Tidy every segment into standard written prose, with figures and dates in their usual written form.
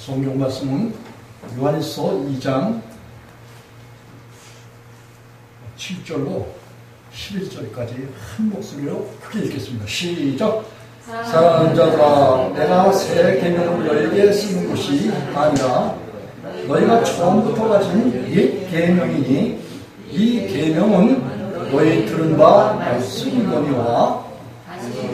성경 말씀은 요한일서 2장 7절로 11절까지 한 목소리로 크게 읽겠습니다. 시작! 사랑하는 자들아, 내가 새 계명을 너에게 쓰는 것이 아니라 너희가 처음부터 가진 옛 계명이니 이 계명은 너희 들은 바 말씀이거니와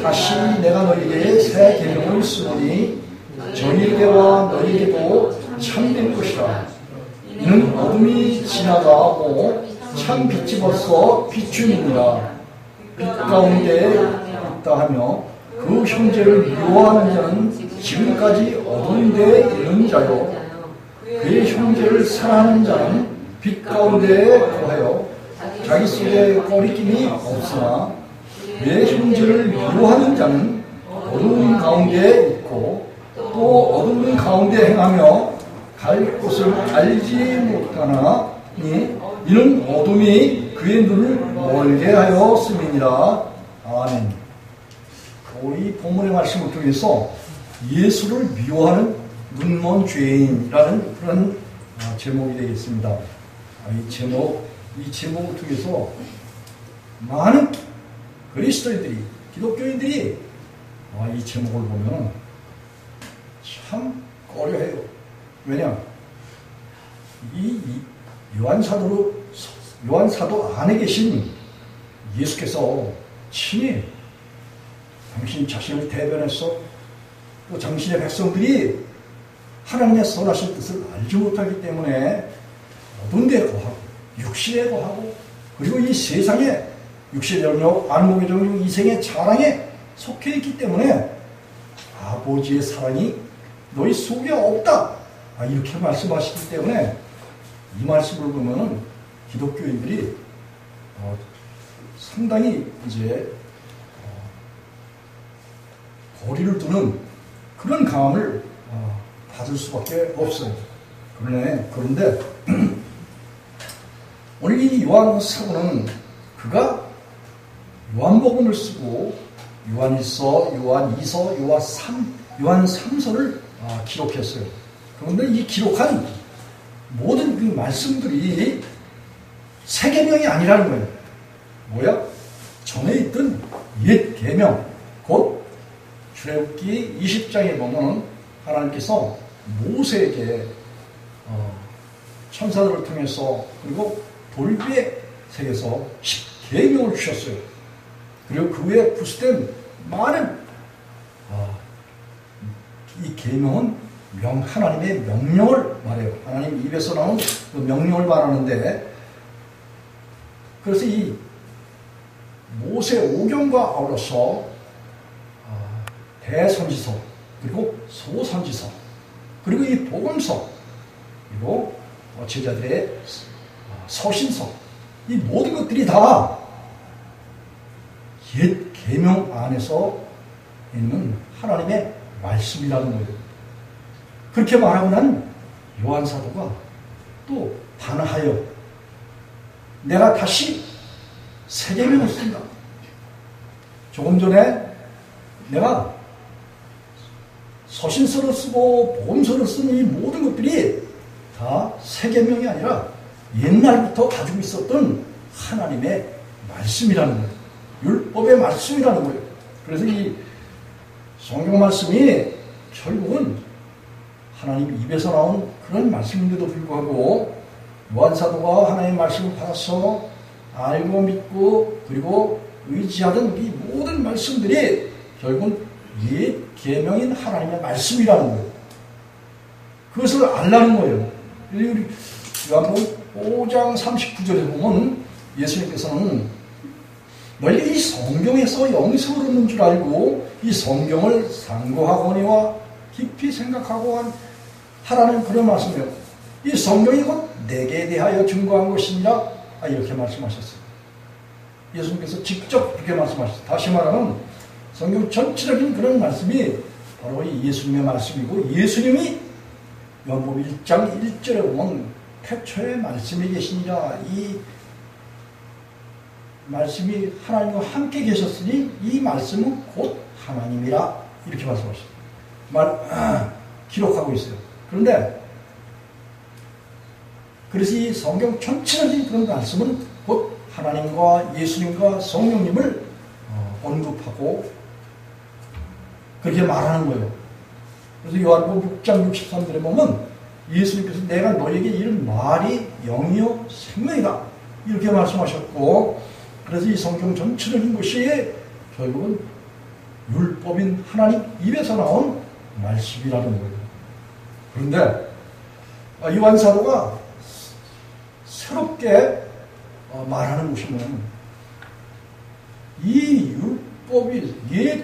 다시 내가 너희에게 새 계명을 쓰노니 저희에게와 너희에게도 참된 것이라. 이는 어둠이 지나가고 참 빛이 벌써 비춤이니라. 빛 가운데 있다 하며 그 형제를 미워하는 자는 지금까지 어두운 데에 있는 자요, 그의 형제를 사랑하는 자는 빛 가운데에 거하여 자기 속에 꺼리낌이 없으나 내 형제를 미워하는 자는 어두운 가운데에 있고 또 어두운 가운데 행하며 갈 곳을 알지 못하나니 이는 어둠이 그의 눈을 멀게 하였음이니라. 아멘. 이 본문의 말씀을 통해서 예수를 미워하는 눈먼 죄인이라는 그런 제목이 되겠습니다. 이 제목을 통해서 많은 그리스도인들이, 기독교인들이 이 제목을 보면 참 꺼려해요. 왜냐? 이 요한사도 안에 계신 예수께서 친히 당신 자신을 대변해서 또 당신의 백성들이 하나님의 선하신 뜻을 알지 못하기 때문에 어두운 데에 거하고 육신에 거하고 그리고 이 세상에 육신의 영역, 안목의 정욕, 이생의 자랑에 속해 있기 때문에 아버지의 사랑이 너희 속에 없다, 이렇게 말씀하시기 때문에 이 말씀을 보면은 기독교인들이 상당히 이제 거리를 두는 그런 강함을 받을 수밖에 없어요. 그런데 오늘 이 요한 사도는 그가 요한복음을 쓰고 요한일서, 요한이서, 요한 3서를 기록했어요. 그런데 이 기록한 모든 그 말씀들이 새 계명이 아니라는 거예요. 뭐야? 전에 있던 옛 계명, 곧 출애굽기 20장에 보면 하나님께서 모세에게 천사들을 통해서 그리고 돌비의 색에서 10계명을 주셨어요. 그리고 그 후에 부수된 많은 이 계명은 하나님의 명령을 말해요. 하나님 입에서 나온 그 명령을 말하는데, 그래서 이 모세 오경과 아울러서 대선지서, 그리고 소선지서, 그리고 이 복음서, 그리고 제자들의 서신서, 이 모든 것들이 다 옛 계명 안에서 있는 하나님의 말씀이라는 거예요. 그렇게 말하고 난 요한 사도가 또 반하여 내가 다시 새 계명을 쓴다. 조금 전에 내가 서신서를 쓰고 복음서를 쓰는 이 모든 것들이 다 새 계명이 아니라 옛날부터 가지고 있었던 하나님의 말씀이라는 거예요. 율법의 말씀이라는 거예요. 그래서 이 성경 말씀이 결국은 하나님 입에서 나온 그런 말씀인데도 불구하고 요한 사도가 하나님의 말씀을 받아서 알고 믿고 그리고 의지하던 이 모든 말씀들이 결국은 옛 계명인 하나님의 말씀이라는 거예요. 그것을 알라는 거예요. 우리 요한복음 5장 39절에 보면 예수님께서는 너희가 이 성경에서 영생을 얻는 줄 알고 이 성경을 상고하거니와 깊이 생각하고 하라는 그런 말씀이에요. 이 성경이 곧 내게 대하여 증거한 것이니라, 이렇게 말씀하셨어요. 예수님께서 직접 그렇게 말씀하셨어요. 다시 말하면 성경 전체적인 그런 말씀이 바로 이 예수님의 말씀이고, 예수님이 요한복음 1장 1절에 보면 태초에 말씀이 계시니라, 이 말씀이 하나님과 함께 계셨으니 이 말씀은 곧 하나님이라, 이렇게 말씀하셨어요. 기록하고 있어요. 그런데 그래서 이 성경 전체적인 그런 말씀은 곧 하나님과 예수님과 성령님을 언급하고 그렇게 말하는 거예요. 그래서 요한복음 6장 63절에 보면 예수님께서 내가 너에게 이른 말이 영이요 생명이다 이렇게 말씀하셨고, 그래서 이 성경 전체적인 것이 결국은 율법인 하나님 입에서 나온 말씀이라는 거예요. 그런데 요한 사도가 새롭게 말하는 것이 뭐냐면 이 율법이 옛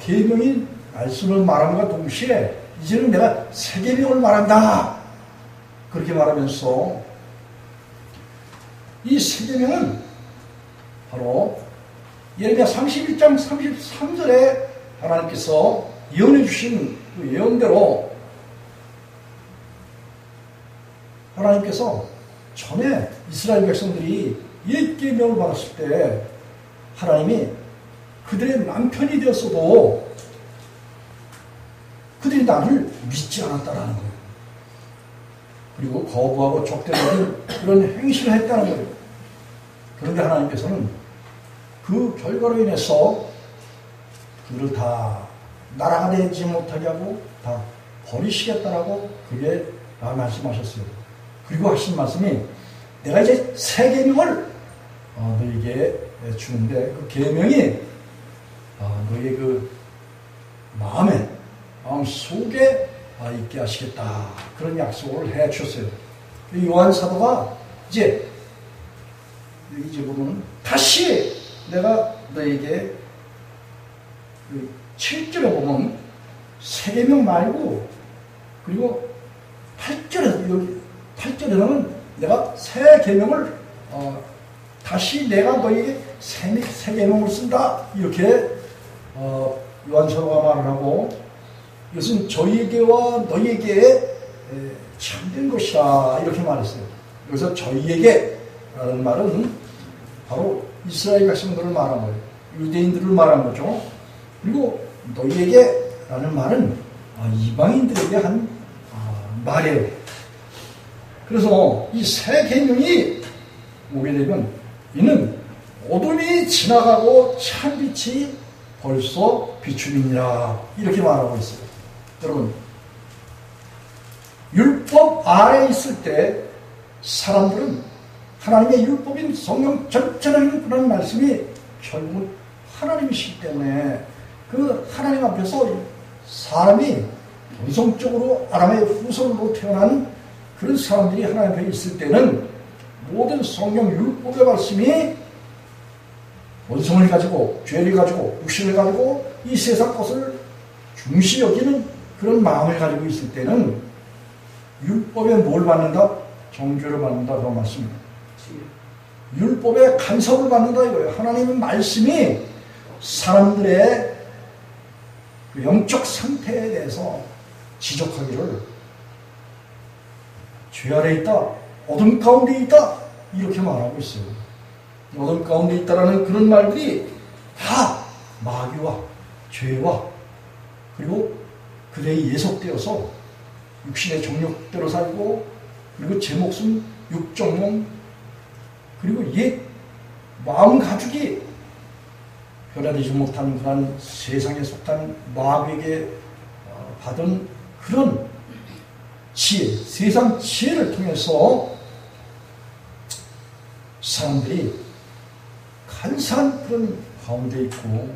계명인 말씀을 말함과 동시에 이제는 내가 새 계명을 말한다 그렇게 말하면서 이 새 계명은 바로 예레미야 31장 33절에 하나님께서 예언해 주신 그 예언대로 하나님께서 전에 이스라엘 백성들이 옛 계명을 받았을 때 하나님이 그들의 남편이 되었어도 그들이 나를 믿지 않았다라는 거예요. 그리고 거부하고 족대하는 그런 행실을 했다는 거예요. 그런데 하나님께서는 그 결과로 인해서 그들을 다 나라가 되지 못하게 하고 다 버리시겠다라고 그게 말씀하셨어요. 그리고 하신 말씀이 내가 이제 새 계명을 너에게 주는데 그 계명이 너의 그 마음 속에 있게 하시겠다 그런 약속을 해 주셨어요. 요한 사도가 이제 보면 다시 내가 너에게 7절에 보면 새 계명 말고 그리고 8절에는 내가 새 계명을 다시 내가 너에게 새 계명을 쓴다 이렇게 요한 사도가 말을 하고, 이것은 저희에게와 너희에게 참된 것이다 이렇게 말했어요. 여기서 저희에게라는 말은 바로 이스라엘 백성들을 말한 거예요. 유대인들을 말한 거죠. 그리고 너희에게라는 말은 이방인들에게 한 말이에요. 그래서 이 새 계명이 오게 되면 이는 어둠이 지나가고 찬빛이 벌써 비추니라 이렇게 말하고 있어요. 여러분, 율법 아래에 있을 때 사람들은 하나님의 율법인 성령 전체적인 그런 말씀이 결국은 하나님이시기 때문에 그 하나님 앞에서 사람이 본성적으로 아담의 후손으로 태어난 그런 사람들이 하나님 앞에 있을 때는 모든 성령 율법의 말씀이 본성을 가지고 죄를 가지고 육신을 가지고 이 세상 것을 중시 여기는 그런 마음을 가지고 있을 때는 율법에 뭘 받는다? 정죄를 받는다 그런 말씀입니다. 율법에 간섭을 받는다 이거예요. 하나님의 말씀이 사람들의 그 영적 상태에 대해서 지적하기를 죄 아래 있다, 어둠 가운데 있다 이렇게 말하고 있어요. 어둠 가운데 있다라는 그런 말들이 다 마귀와 죄와 그리고 그들의 예속되어서 육신의 정욕대로 살고 그리고 제 목숨 육정몽 그리고 옛 마음 가죽이 변화되지 못한 그런 세상에 속한 마귀에게 받은 그런 지혜, 세상 지혜를 통해서 사람들이 간사한 그런 가운데 있고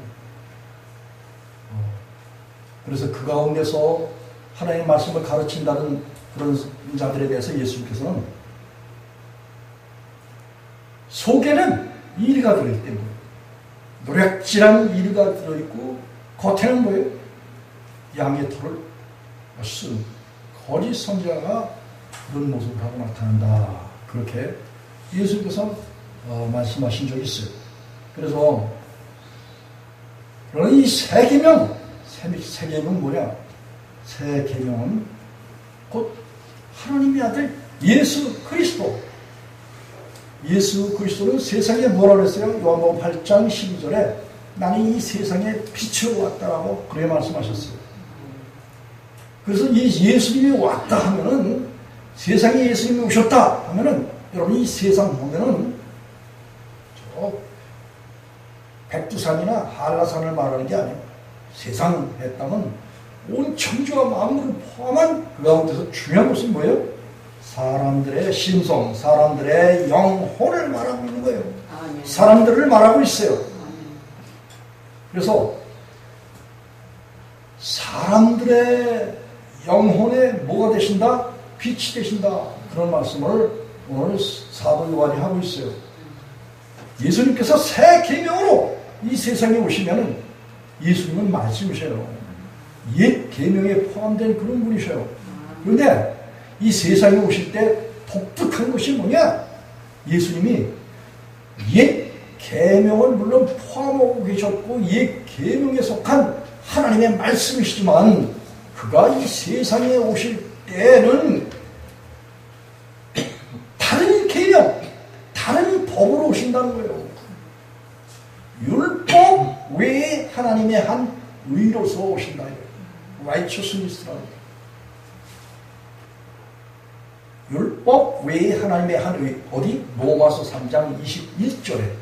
그래서 그 가운데서 하나님의 말씀을 가르친다는 그런 자들에 대해서 예수님께서는 속에는 이리가 들어있기 때문에 노략질한 이리가 들어있고 겉에는 뭐예요? 양의 털을 쓴 거짓 선지자가 그런 모습을 하고 나타난다. 그렇게 예수님께서 말씀하신 적이 있어요. 그래서 이 새 계명, 새 계명은 뭐야? 새 계명은 곧 하나님의 아들 예수 그리스도. 예수 그리스도는 세상에 뭐라 그랬어요? 요한복음 8장 12절에 나는 이 세상에 빛으로 왔다라고 그렇게 말씀하셨어요. 그래서 이 예수님이 왔다 하면은, 세상에 예수님이 오셨다 하면은, 여러분 이 세상 보면은 저 백두산이나 한라산을 말하는 게 아니에요. 세상 했다면 온 천지와 만물을 포함한 그 가운데서 중요한 것은 뭐예요? 사람들의 심성, 사람들의 영혼을 말하고 있는 거예요. 사람들을 말하고 있어요. 그래서 사람들의 영혼에 뭐가 되신다? 빛이 되신다. 그런 말씀을 오늘 사도 요한이 하고 있어요. 예수님께서 새 계명으로 이 세상에 오시면은 예수님은 말씀이셔요. 옛 계명에 포함된 그런 분이셔요. 그런데 이 세상에 오실 때 독특한 것이 뭐냐? 예수님이 옛 계명을 물론 포함하고 계셨고 옛 계명에 속한 하나님의 말씀이시지만 그가 이 세상에 오실 때는 다른 계명, 다른 법으로 오신다는 거예요. 율법 외에 하나님의 한 의로서 오신다. righteousness라는 거예요. 율법 외에 하나님의 한 의, 어디? 로마서 3장 21절에.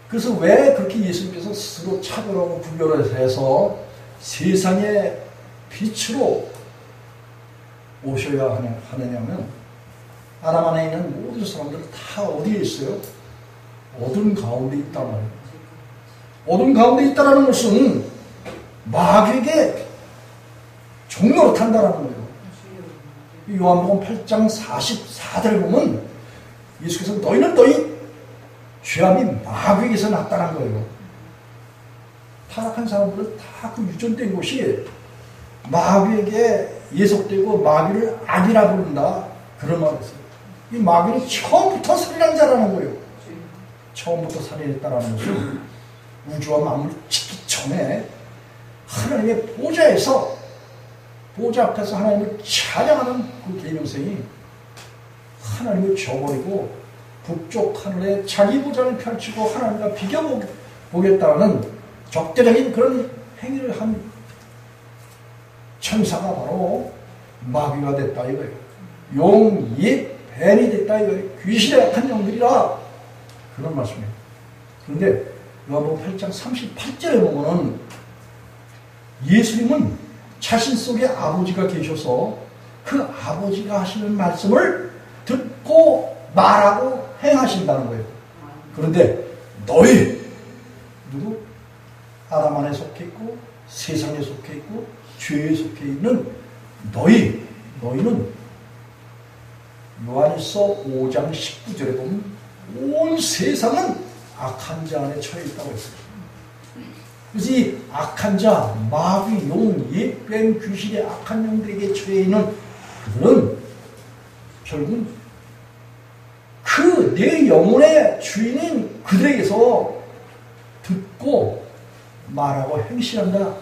그래서 왜 그렇게 예수님께서 스스로 차별하고 구별을 해서 세상의 빛으로 오셔야 하느냐면, 아담 안에 있는 모든 사람들은 다 어디에 있어요? 어둠 가운데 있단 말이에요. 어둠 가운데 있다는 것은 마귀에게 종노릇한다는 거예요. 요한복음 8장 44절에 보면 예수께서 너희는 너희 죄함이 마귀에게서 났다는 거예요. 타락한 사람들은 다 그 유전된 것이 마귀에게 예속되고 마귀를 악이라 부른다. 그런 말을 했어요. 이 마귀는 처음부터 살인한 자라는 거예요. 처음부터 살인했다는 것은 우주와 만물을 짓기 전에 하나님의 보좌에서, 보좌 앞에서 하나님을 찬양하는 그 계명생이 하나님을 저버리고 북쪽 하늘에 자기 보좌를 펼치고 하나님과 비교보겠다는 적대적인 그런 행위를 한 천사가 바로 마귀가 됐다 이거예요. 용이 뱀이 됐다 이거예요. 귀신의 약한 영들이라, 그런 말씀이에요. 그런데 요한복음 8장 38절에 보면은 예수님은 자신 속에 아버지가 계셔서 그 아버지가 하시는 말씀을 듣고 말하고 행하신다는 거예요. 그런데 너희, 누구? 아담 안에 속해 있고 세상에 속해 있고 죄에 속해 있는 너희는 요한일서 5장 19절에 보면 온 세상은 악한 자 안에 처해 있다고 했어요. 그래서 이 악한 자, 마귀, 용, 뱀, 귀신의 악한 영들에게 처해 있는 그들은 결국 그 내 영혼의 주인인 그들에게서 듣고 말하고 행실한다.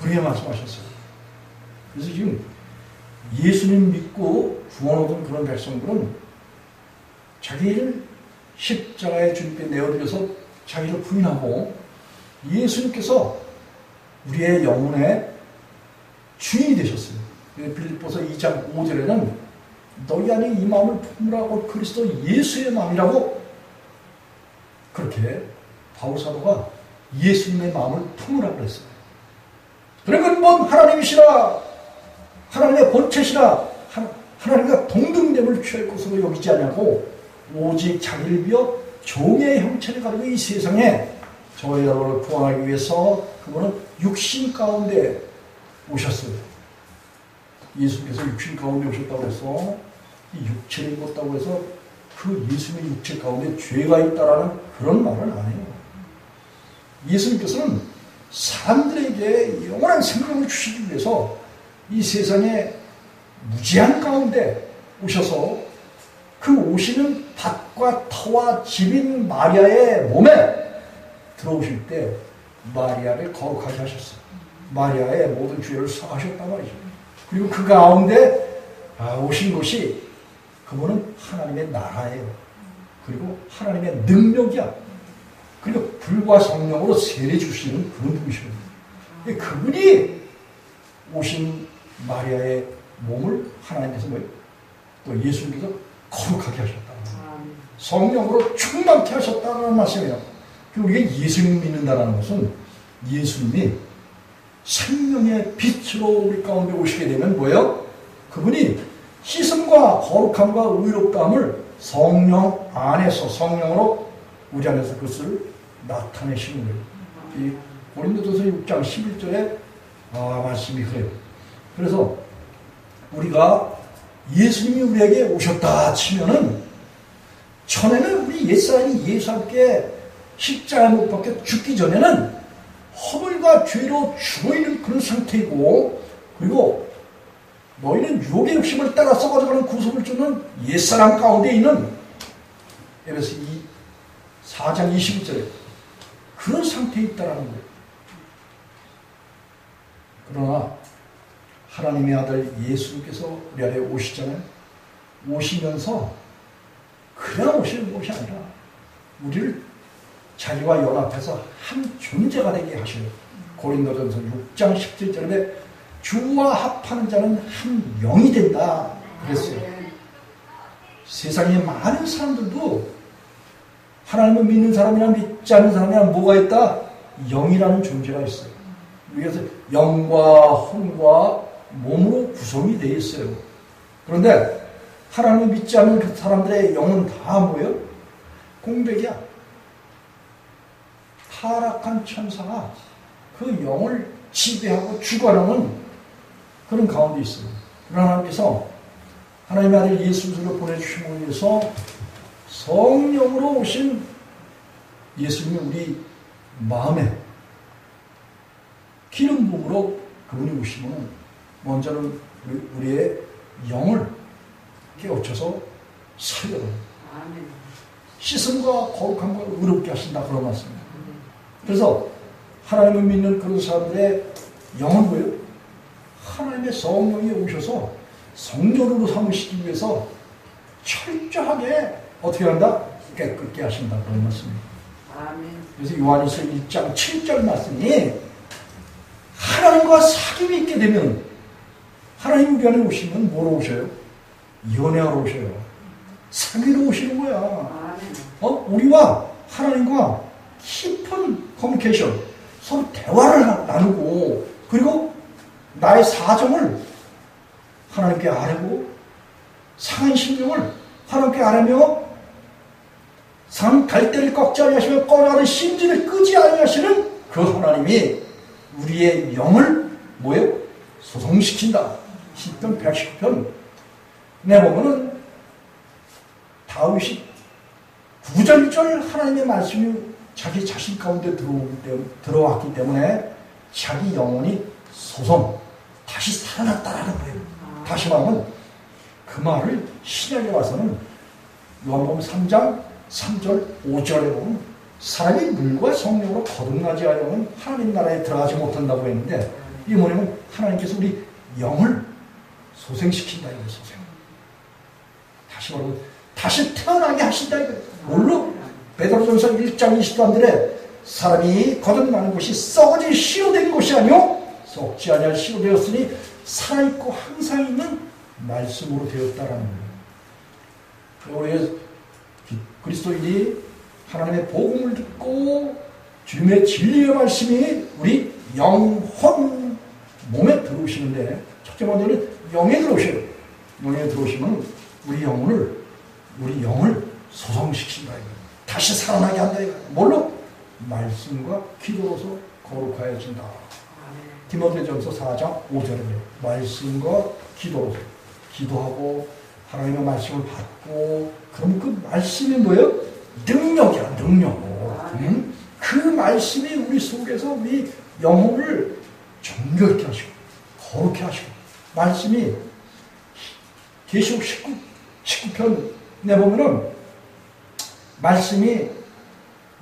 그렇게 말씀하셨어요. 그래서 지금 예수님 믿고 구원 얻은 그런 백성들은 자기를 십자가의 주님께 내어드려서 자기를 부인하고 예수님께서 우리의 영혼의 주인이 되셨어요. 빌립보서 2장 5절에는 너희 안에 이 마음을 품으라고 그리스도 예수의 마음이라고, 그렇게 바울사도가 예수님의 마음을 품으라고 그랬어요. 그러니까 뭐 하나님이시라, 하나님의 본체시라, 하나님과 동등됨을 취할 것으로 여기지 않냐고 오직 자기를 비워 종의 형체를 가지고 이 세상에 저희 여러분을 구원하기 위해서 그분은 육신 가운데 오셨어요. 예수께서 육신 가운데 오셨다고 해서 이 육체를 입었다고 해서 그 예수의 육체 가운데 죄가 있다라는 그런 말은 아니에요. 예수님께서는 사람들에게 영원한 생명을 주시기 위해서 이 세상에 무지한 가운데 오셔서 그 오시는 밭과 터와 집인 마리아의 몸에 들어오실 때 마리아를 거룩하게 하셨어요. 마리아의 모든 죄를 사하셨단 말이죠. 그리고 그 가운데 오신 것이 그분은 하나님의 나라예요. 그리고 하나님의 능력이야. 그리고 불과 성령으로 세례 주시는 그런 분이십니다. 그분이 오신 마리아의 몸을 하나님께서 뭐예요? 또 예수님께서 거룩하게 하셨다. 성령으로 충만케 하셨다는 말씀이에요. 우리가 예수님 믿는다는 것은 예수님이 생명의 빛으로 우리 가운데 오시게 되면 뭐예요? 그분이 씻음과 거룩함과 의롭다함을 성령 안에서 성령으로 우리 안에서 그것을 나타내시는 거예요. 이 고린도전서 6장 11절에 말씀이 그래요. 그래서 우리가 예수님이 우리에게 오셨다 치면은 전에는 우리 옛사람이 예수와 함께 십자가에 못 박혀 죽기 전에는 허물과 죄로 죽어있는 그런 상태이고, 그리고 너희는 유혹의 욕심을 따라 썩어져가는 구속을 주는 옛사람 가운데 있는 에베소 4장 21절에 그런 상태에 있다라는 거예요. 그러나 하나님의 아들 예수님께서 우리 안에 오시잖아요. 오시면서 그냥 오시는 것이 아니라 우리를 자기와 연합해서 한 존재가 되게 하셔요. 고린도전서 6장 17절에 주와 합하는 자는 한 영이 된다 그랬어요. 세상에 많은 사람들도 하나님을 믿는 사람이나 믿지 않는 사람이나 뭐가 있다? 영이라는 존재가 있어요. 그래서 영과 혼과 몸으로 구성이 되어 있어요. 그런데 하나님을 믿지 않는 그 사람들의 영은 다 뭐예요? 공백이야. 타락한 천사가 그 영을 지배하고 주관하는 그런 가운데 있어요. 그러나 하나님께서 하나님의 아들 예수를 보내주심으로 인해서 성령으로 오신 예수님이 우리 마음에 기름 부음으로 그분이 오시면 먼저는 우리의 영을 깨우쳐서 살려요. 씻음과 거룩함과 의롭게 하신다 그런 말씀입니다. 그래서 하나님을 믿는 그런 사람들의 영은 뭐예요? 하나님의 성령이 오셔서 성전으로 삼으시기 위해서 철저하게 어떻게 한다? 깨끗게 하신다 그런 말씀입니다. 그래서 요한일서 1장 7절 말씀이 하나님과 사귐이 있게 되면 하나님 우리 안에 오시면 뭐로 오셔요? 연애하러 오셔요. 사귀러 오시는 거야. 우리와 하나님과 깊은 커뮤니케이션, 서로 대화를 나누고, 그리고 나의 사정을 하나님께 아뢰고, 상한 심령을 하나님께 아뢰며, 상 갈대를 꺾지 아니하시며 꺼려하는 심지를 끄지 아니하시는 그 하나님이 우리의 영을 뭐예요? 소성시킨다. 시편 119편 내보면은 다윗이 9절 1절 하나님의 말씀이 자기 자신 가운데 들어왔기 때문에 자기 영혼이 소성 다시 살아났다라는 거예요. 다시 말하면 그 말을 신약에 와서는 요한복음 3장 3절 5절에 보면 사람이 물과 성령으로 거듭나지 않으면 하나님 나라에 들어가지 못한다고 했는데, 이게 뭐냐면 하나님께서 우리 영을 소생시킨다 이거예요. 소생. 다시 말하면 다시 태어나게 하신다 이거예요. 뭘로? 베드로전서 1장 20절에 사람이 거듭나는 것이 썩어질 씨로 된 것이 아니요 썩지 아니할 씨로 되었으니 살아있고 항상 있는 말씀으로 되었다라는 거예요. 우리 그리스도인이 하나님의 복음을 듣고 주님의 진리의 말씀이 우리 영혼 몸에 들어오시는데, 첫째 먼저는 영에 들어오셔요. 영에 들어오시면 우리 영을 소성시킨다 이거예요. 다시 살아나게 한다 이거예요. 뭘로? 말씀과 기도로서 거룩하여진다. 디모데전서 4장 5절에 말씀과 기도로서 기도하고 하나님의 말씀을 받고, 그럼 그 말씀이 뭐예요? 능력이야, 능력. 그 말씀이 우리 속에서 우리 영혼을 정결케 하시고 거룩케 하시고, 말씀이 계시록 19편 내보면은 말씀이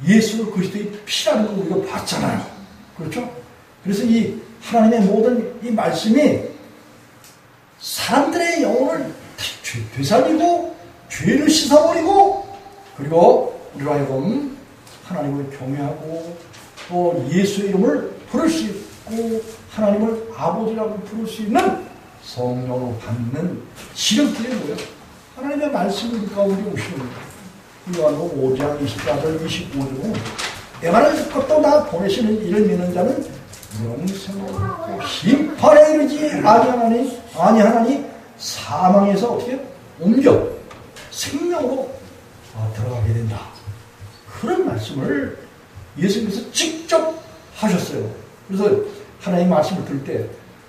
예수 그리스도의 피라는 걸 우리가 봤잖아요. 그렇죠? 그래서 이 하나님의 모든 이 말씀이 사람들의 영혼을 되살리고 죄를 씻어버리고, 그리고 우리로 하여금 하나님을 경외하고 또 예수의 이름을 부를 수 있고 하나님을 아버지라고 부를 수 있는 성령으로 받는 지름길이 뭐예요? 하나님의 말씀이 우리 가운데 오시는 거예요. 요한복음 5장 24절 25절 내 말을 듣고 또 나 보내시는 이를 믿는 자는 영생을 얻고 심판에 이르지 아니하나니 사망에서 어떻게 옮겨 생명으로 들어가게 된다. 그런 말씀을 예수님께서 직접 하셨어요. 그래서 하나님 말씀을 들을 때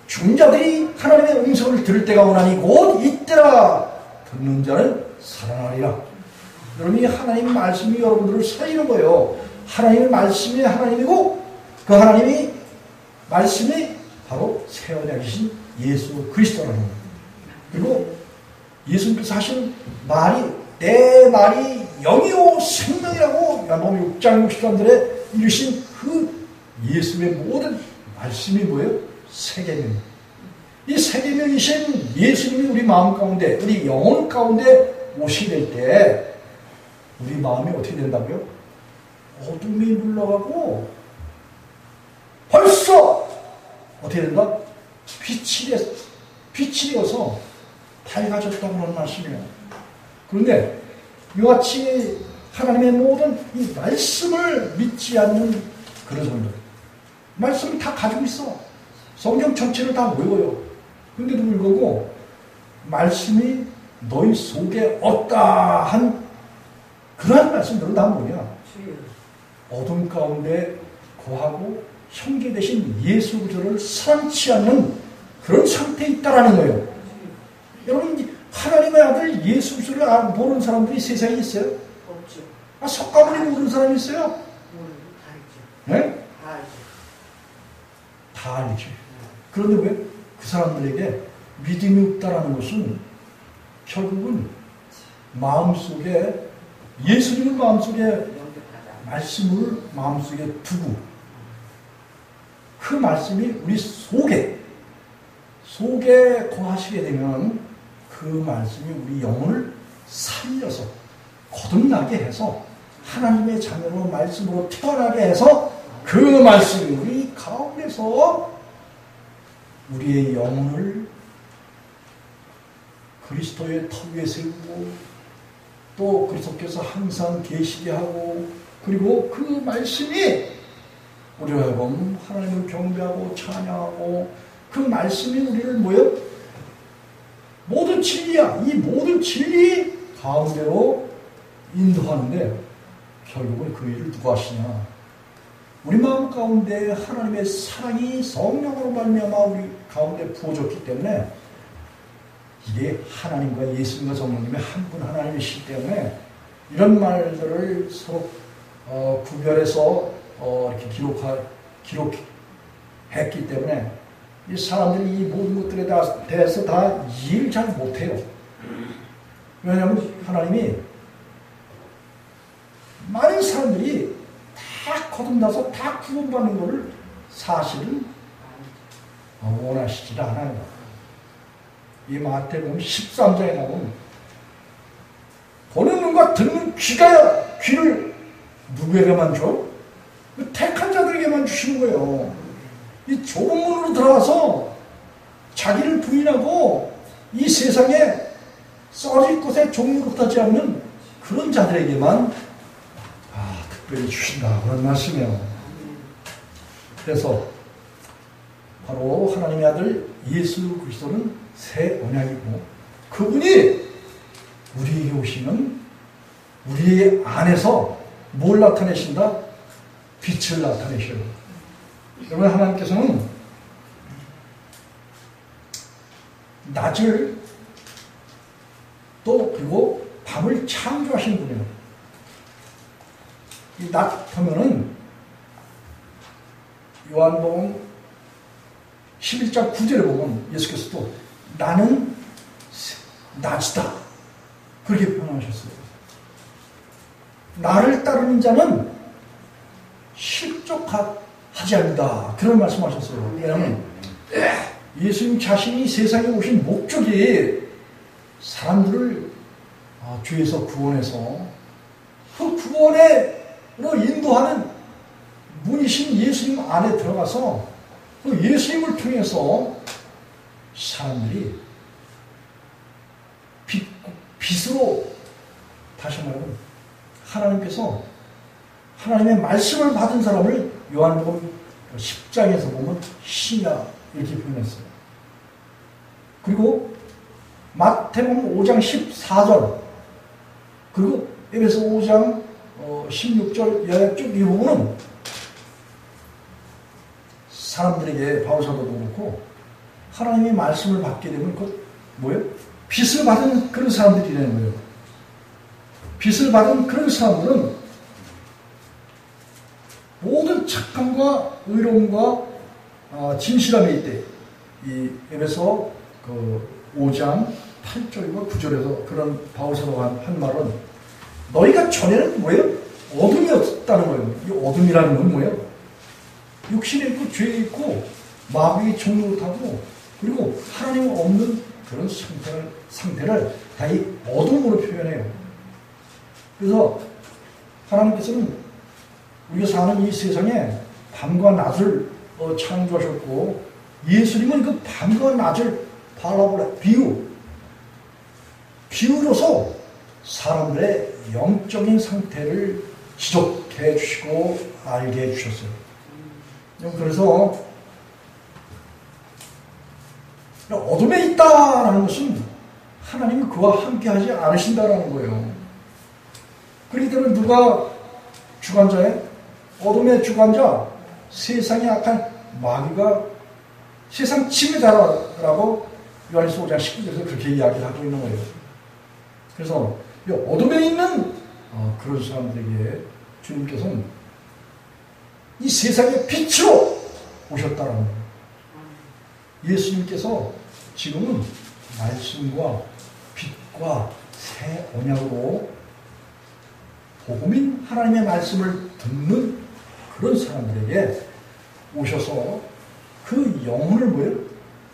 죽은 자들이 하나님의 음성을 들을 때가 오나니 곧 이때라 듣는 자는 살아나리라. 여러분이 하나님 말씀이 여러분들을 살리는 거예요. 하나님의 말씀이 하나님이고 그 하나님이 말씀이 바로 새 언약이신 예수 그리스도라는 거예요. 그리고 예수님께서 하신 말이 내 말이 영이요 생명이라고 요한복음 6장 63절에 이루신 그 예수의 모든 말씀이 뭐예요? 세계명. 이 세계명이신 예수님이 우리 마음 가운데 우리 영혼 가운데 오시게 될 때 우리 마음이 어떻게 된다고요? 어둠이 물러가고 벌써 어떻게 된다? 빛이 되어서 밝아졌다고 하는 말씀이에요. 그런데 이와 같이 하나님의 모든 이 말씀을 믿지 않는 그런 사람들 말씀을 다 가지고 있어. 성경 전체를 다 외워요. 그런데도 불구하고 말씀이 너희 속에 없다 한 그러한 말씀들은 다 뭐냐? 어둠 가운데 거하고 형제 되신 예수 그리스도를 사랑치 않는 그런 상태에 있다라는 거예요. 여러분 하나님의 아들 예수 그리스도를 모르는 사람들이 세상에 있어요? 없죠. 석가모니 모르는 사람이 있어요? 다 있죠. 네? 다 알죠. 다 알죠. 그런데 왜 그 사람들에게 믿음이 없다라는 것은 결국은 마음속에 예수님을 마음속에 말씀을 마음속에 두고 그 말씀이 우리 속에 거하시게 되면 그 말씀이 우리 영혼을 살려서 거듭나게 해서 하나님의 자녀로 말씀으로 태어나게 해서 그 말씀이 우리 가운데서 우리의 영혼을 그리스도의 터 위에 세우고 또 그리스도께서 항상 계시게 하고 그리고 그 말씀이 우리로 하여금 하나님을 경배하고 찬양하고 그 말씀이 우리를 뭐요? 모든 진리야. 이 모든 진리 가운데로 인도하는데 결국은 그 일을 누가 하시냐? 우리 마음 가운데 하나님의 사랑이 성령으로 말미암아 우리 가운데 부어졌기 때문에 이게 하나님과 예수님과 성령님의 한 분 하나님이시기 때문에 이런 말들을 서로 구별해서 이렇게 기록했기 때문에 이 사람들이 이 모든 것들에 대해서 다 이해를 잘 못해요. 왜냐하면 하나님이 많은 사람들이 다 거듭나서 다 구원받는 것을 사실은 원하시지 않아요. 이 마태복음 13장에 나오면 보는 눈과 듣는 귀를 누구에게만 줘? 택한 자들에게만 주시는 거예요. 이 좁은 문으로 들어가서 자기를 부인하고 이 세상에 썩을 곳에 종류를 하지 않는 그런 자들에게만 특별히 주신다 그런 말씀이에요. 그래서 바로 하나님의 아들 예수 그리스도는 새 언약이고 그분이 우리에게 오시면 우리 안에서 뭘 나타내신다? 빛을 나타내셔요. 여러분 하나님께서는 낮을 또 그리고 밤을 창조하신 분이에요. 이 낮 하면은 요한복음 11장 9절에 보면 예수께서도 나는 낮이다 그렇게 표현하셨어요. 나를 따르는 자는 실족하지 않는다 그런 말씀하셨어요. 왜냐하면 예수님 자신이 세상에 오신 목적이 사람들을 죄에서 구원해서 그 구원으로 인도하는 분이신 예수님 안에 들어가서 그 예수님을 통해서 사람들이 빛으로, 다시 말하면 하나님께서 하나님의 말씀을 받은 사람을 요한복음 10장에서 보면 신이다 이렇게 표현했어요. 그리고 마태복음 5장 14절, 그리고 에베소 5장 16절 이하의 쭉 이 부분은 사람들에게, 바울사도도 그렇고 하나님의 말씀을 받게 되면 그 뭐예요? 빛을 받은 그런 사람들이라는 거예요. 빛을 받은 그런 사람들은 모든 착함과 의로움과 진실함에 있대. 이 에베소 5장 8절과 9절에서 그런 바울사도가 한 말은, 너희가 전에는 뭐예요? 어둠이 없다는 거예요. 이 어둠이라는 건 뭐예요? 육신에 있고 죄에 있고 마귀의 종노릇하고 그리고 하나님 없는 그런 상태를 다 이 어둠으로 표현해요. 그래서 하나님께서는 우리가 사는 이 세상에 밤과 낮을 창조하셨고, 예수님은 그 밤과 낮을 파라볼라, 비유로서 사람들의 영적인 상태를 지적해 주시고 알게 해 주셨어요. 그래서 어둠에 있다라는 것은 하나님이 그와 함께 하지 않으신다라는 거예요. 그렇기 때문에 누가 주관자예요? 어둠의 주관자, 세상의 악한 마귀가 세상 지배자라고 요한일서 5장 19절에서 그렇게 이야기를 하고 있는 거예요. 그래서 이 어둠에 있는 그런 사람들에게 주님께서는 이 세상의 빛으로 오셨다는 거예요. 예수님께서 지금은 말씀과 빛과 새 언약으로 복음인 하나님의 말씀을 듣는 그런 사람들에게 오셔서 그 영혼을 뭐예요?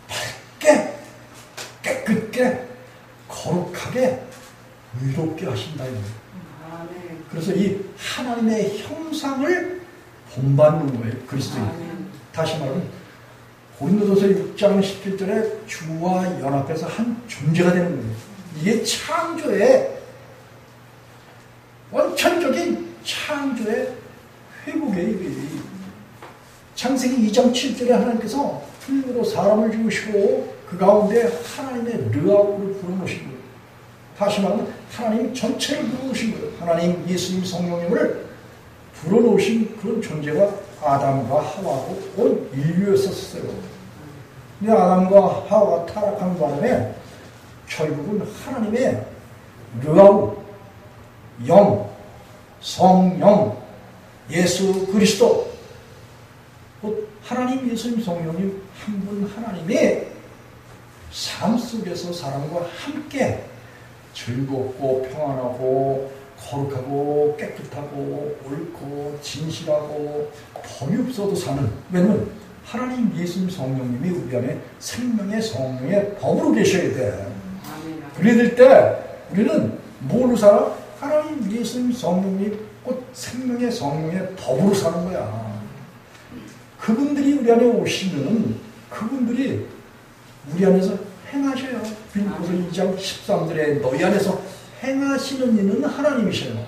밝게, 깨끗게, 거룩하게, 의롭게 하신다. 그래서 이 하나님의 형상을 본받는 거예요. 그리스도인. 다시 말하면 고린도전서 6장 17절에 주와 연합해서 한 존재가 되는 거예요. 이게 창조의 원천적인 창조의 회복이에요. 창세기 2장 7절에 하나님께서 풀로 사람을 지으시고 그 가운데 하나님의 르아우를 불어넣으신 거예요. 다시 말하면 하나님 전체를 불어넣으신 거예요. 하나님 예수님 성령님을 불어넣으신 그런 존재가 아담과 하와고 온 인류였었어요. 근데 아담과 하와가 타락한 바람에 결국은 하나님의 르아우, 영, 성령, 예수 그리스도, 곧 하나님 예수님 성령님 한 분 하나님의 삶 속에서 사람과 함께 즐겁고 평안하고 거룩하고 깨끗하고 옳고 진실하고 범이 없어도 사는, 왜냐면 하나님 예수님 성령님이 우리 안에 생명의 성령의 법으로 계셔야 돼. 그래야 될 때 우리는 뭘로 살아? 하나님 예수님 성령님 곧 생명의 성령의 법으로 사는 거야. 그분들이 우리 안에 오시면 그분들이 우리 안에서 행하셔요. 빌립보서 2장 13절에 너희 안에서 행하시는 이는 하나님이셔요.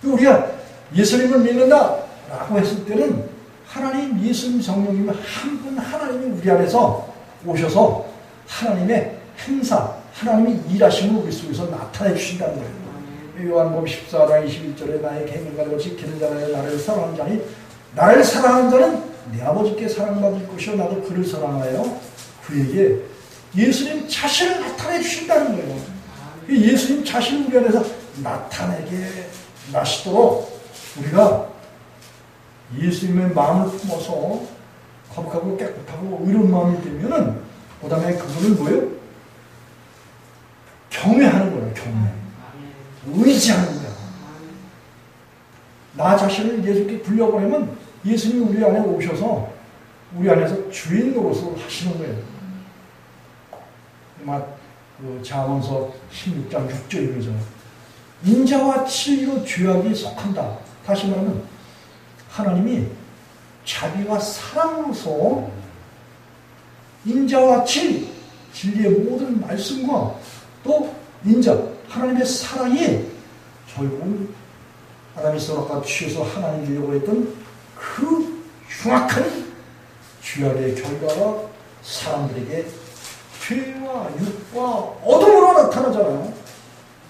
우리가 예수님을 믿는다라고 했을 때는 하나님 예수님 성령님 한 분 하나님이 우리 안에서 오셔서 하나님의 행사, 하나님의 일하심을 우리 속에서 나타내 주신다는 거예요. 요한복음 14장 21절에 나의 계명을 지키는 자는 나를 사랑하는 자니 나를 사랑하는 자는 내 아버지께 사랑받을 것이요 나도 그를 사랑하여 그에게 예수님 자신을 나타내 주신다는 거예요. 예수님 자신을 우리 안에서 나타내게 나시도록 우리가 예수님의 마음을 품어서 거룩하고 깨끗하고 의로운 마음이 되면은 그 다음에 그분을 뭐예요? 경외하는 거예요. 경외. 의지하는 거야. 나 자신을 예수께 불려보내면 예수님이 우리 안에 오셔서 우리 안에서 주인 노릇을 하시는 거예요. 잠언서 16장 6절이 그러죠. 인자와 진리로 죄악이 속한다. 다시 말하면 하나님이 자비와 사랑으로서 인자와 진리의 모든 말씀과 또 인자, 하나님의 사랑이 결국은 아담이 선악과 취해서 하나님이려고 했던 그 흉악한 죄악의 결과가 사람들에게 죄와 육과 어둠으로 나타나잖아요.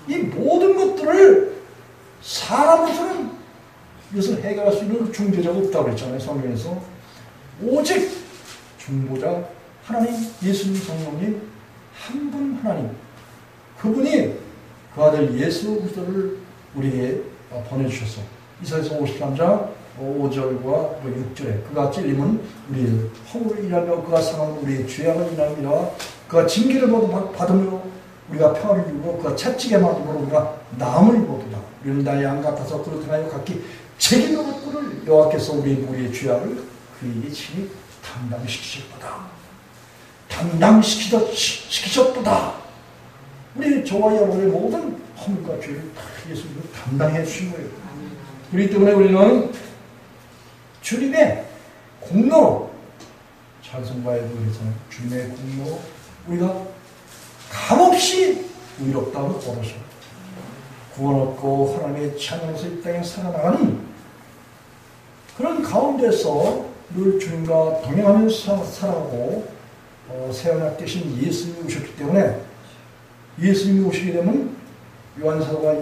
이 모든 것들을 사람으로서는 이것을 해결할 수 있는 중재자가 없다고 그랬잖아요. 성경에서. 오직 중보자 하나님, 예수님, 성령님 한 분 하나님, 그분이 그 아들 예수 그리스도를 우리에게 보내주셔서 이사야서 53장 5절과 6절에 그가 찔림은 우리의 허물을 인하며 그가 상함은 우리의 죄악을 인하며 그가 징계를 받으며 우리가 평화를 이루고 그가 채찍에 맞음으로 우리가 나음을 입었도다. 우리는 나의 양 같아서 그로 등하여 각기 책임을 묻고를 여호와께서 우리의 죄악을 그에게 친히 담당시키셨도다. 우리 저와 여러분의 모든 허물과 죄를 다 예수님이 담당해 주신 거예요. 그렇기 때문에 우리는 주님의 공로로, 찬송가에도 그랬잖아요. 주님의 공로로 우리가 값없이 의롭다고 얻어서 구원 얻고 하나님의 찬양에서 이 땅에 살아나가는 그런 가운데서 늘 주님과 동행하면서 살아가고 새언약 대신 예수님이 오셨기 때문에 예수님이 오시게 되면 요한사도가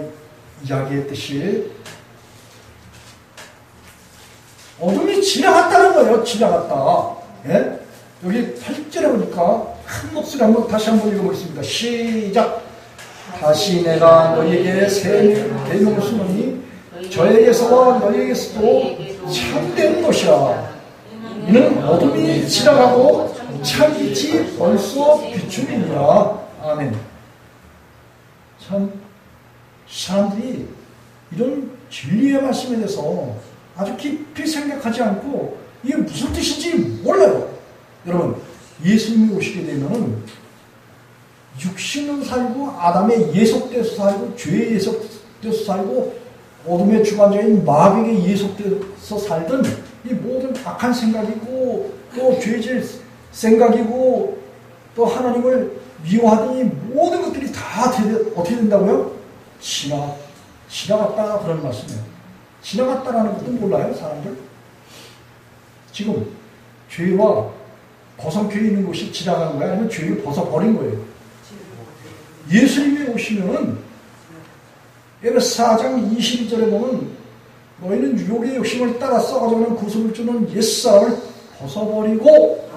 이야기했듯이 어둠이 지나갔다는 거예요. 지나갔다. 예? 여기 8절에 보니까 큰 목소리 다시 한번 읽어보겠습니다. 시작. 다시 내가 너희에게 새 계명을 쓰노니 저에게서와 너희에게서도 참된 것이라. 이는 어둠이 지나가고 참빛이 벌써 비추니라. 아멘. 참 사람들이 이런 진리의 말씀에 대해서 아주 깊이 생각하지 않고 이게 무슨 뜻인지 몰라요. 여러분, 예수님이 오시게 되면은 육신으로 살고 아담의 예속돼서 살고 죄의 예속돼서 살고 어둠의 주관자인 마귀에게 예속돼서 살던 이 모든 악한 생각이고 또 죄질 생각이고 또 하나님을 미워하던 이 모든 것들이 다 어떻게 된다고요? 지나갔다 그런 말씀이에요. 지나갔다라는 것도 몰라요, 사람들? 지금 죄와 벗어져 있는 것이 지나가는 거야? 아니면 죄를 벗어버린 거예요? 예수님이 오시면은 에베소 4장 22절에 보면 너희는 유혹의 욕심을 따라 썩어져가는 구속을 주는 옛사람을 벗어버리고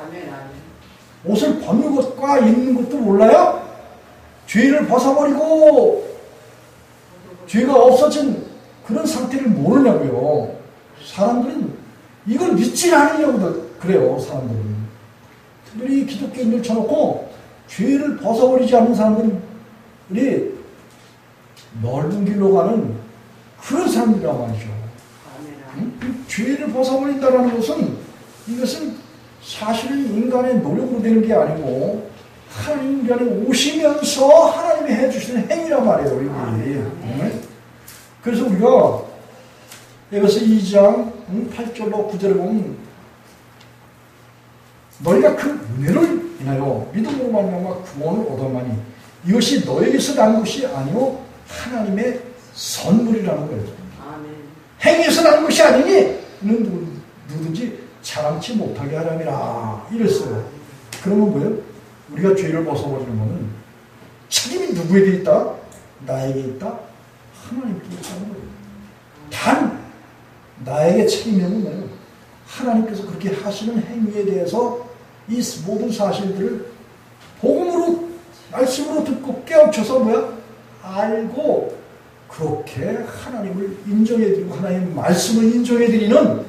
옷을 벗는 것과 입는 것도 몰라요? 죄를 벗어버리고 죄가 없어진 그런 상태를 모르냐고요. 사람들은 이걸 믿지 않으려고 그래요. 사람들은. 특별히 기독교인들 쳐놓고 죄를 벗어버리지 않는 사람들이 넓은 길로 가는 그런 사람들이란 말이죠. 응? 죄를 벗어버린다는 것은 이것은 사실은 인간의 노력으로 되는 게 아니고 하나님 우리 안에 오시면서 하나님이 해주시는 행위란 말이에요. 이게. 응? 그래서 우리가 에베소 2장 8절로 9절에 보면 너희가 그 은혜를 인하여 믿음으로 말미암아 구원을 얻었나니 이것이 너에게서 난 것이 아니요 하나님의 선물이라는 거예요. 행위에서 난 것이 아니니 누구든지 자랑치 못하게 하람이라 이랬어요. 그러면 뭐예요? 우리가 죄를 벗어버리는 것은 책임이 누구에게 있다? 나에게 있다? 하나님께 있다는 거예요. 단 나에게 책임이 있는 거예요. 하나님께서 그렇게 하시는 행위에 대해서 이 모든 사실들을 복음으로 말씀으로 듣고 깨우쳐서 알고 그렇게 하나님을 인정해드리고 하나님의 말씀을 인정해드리는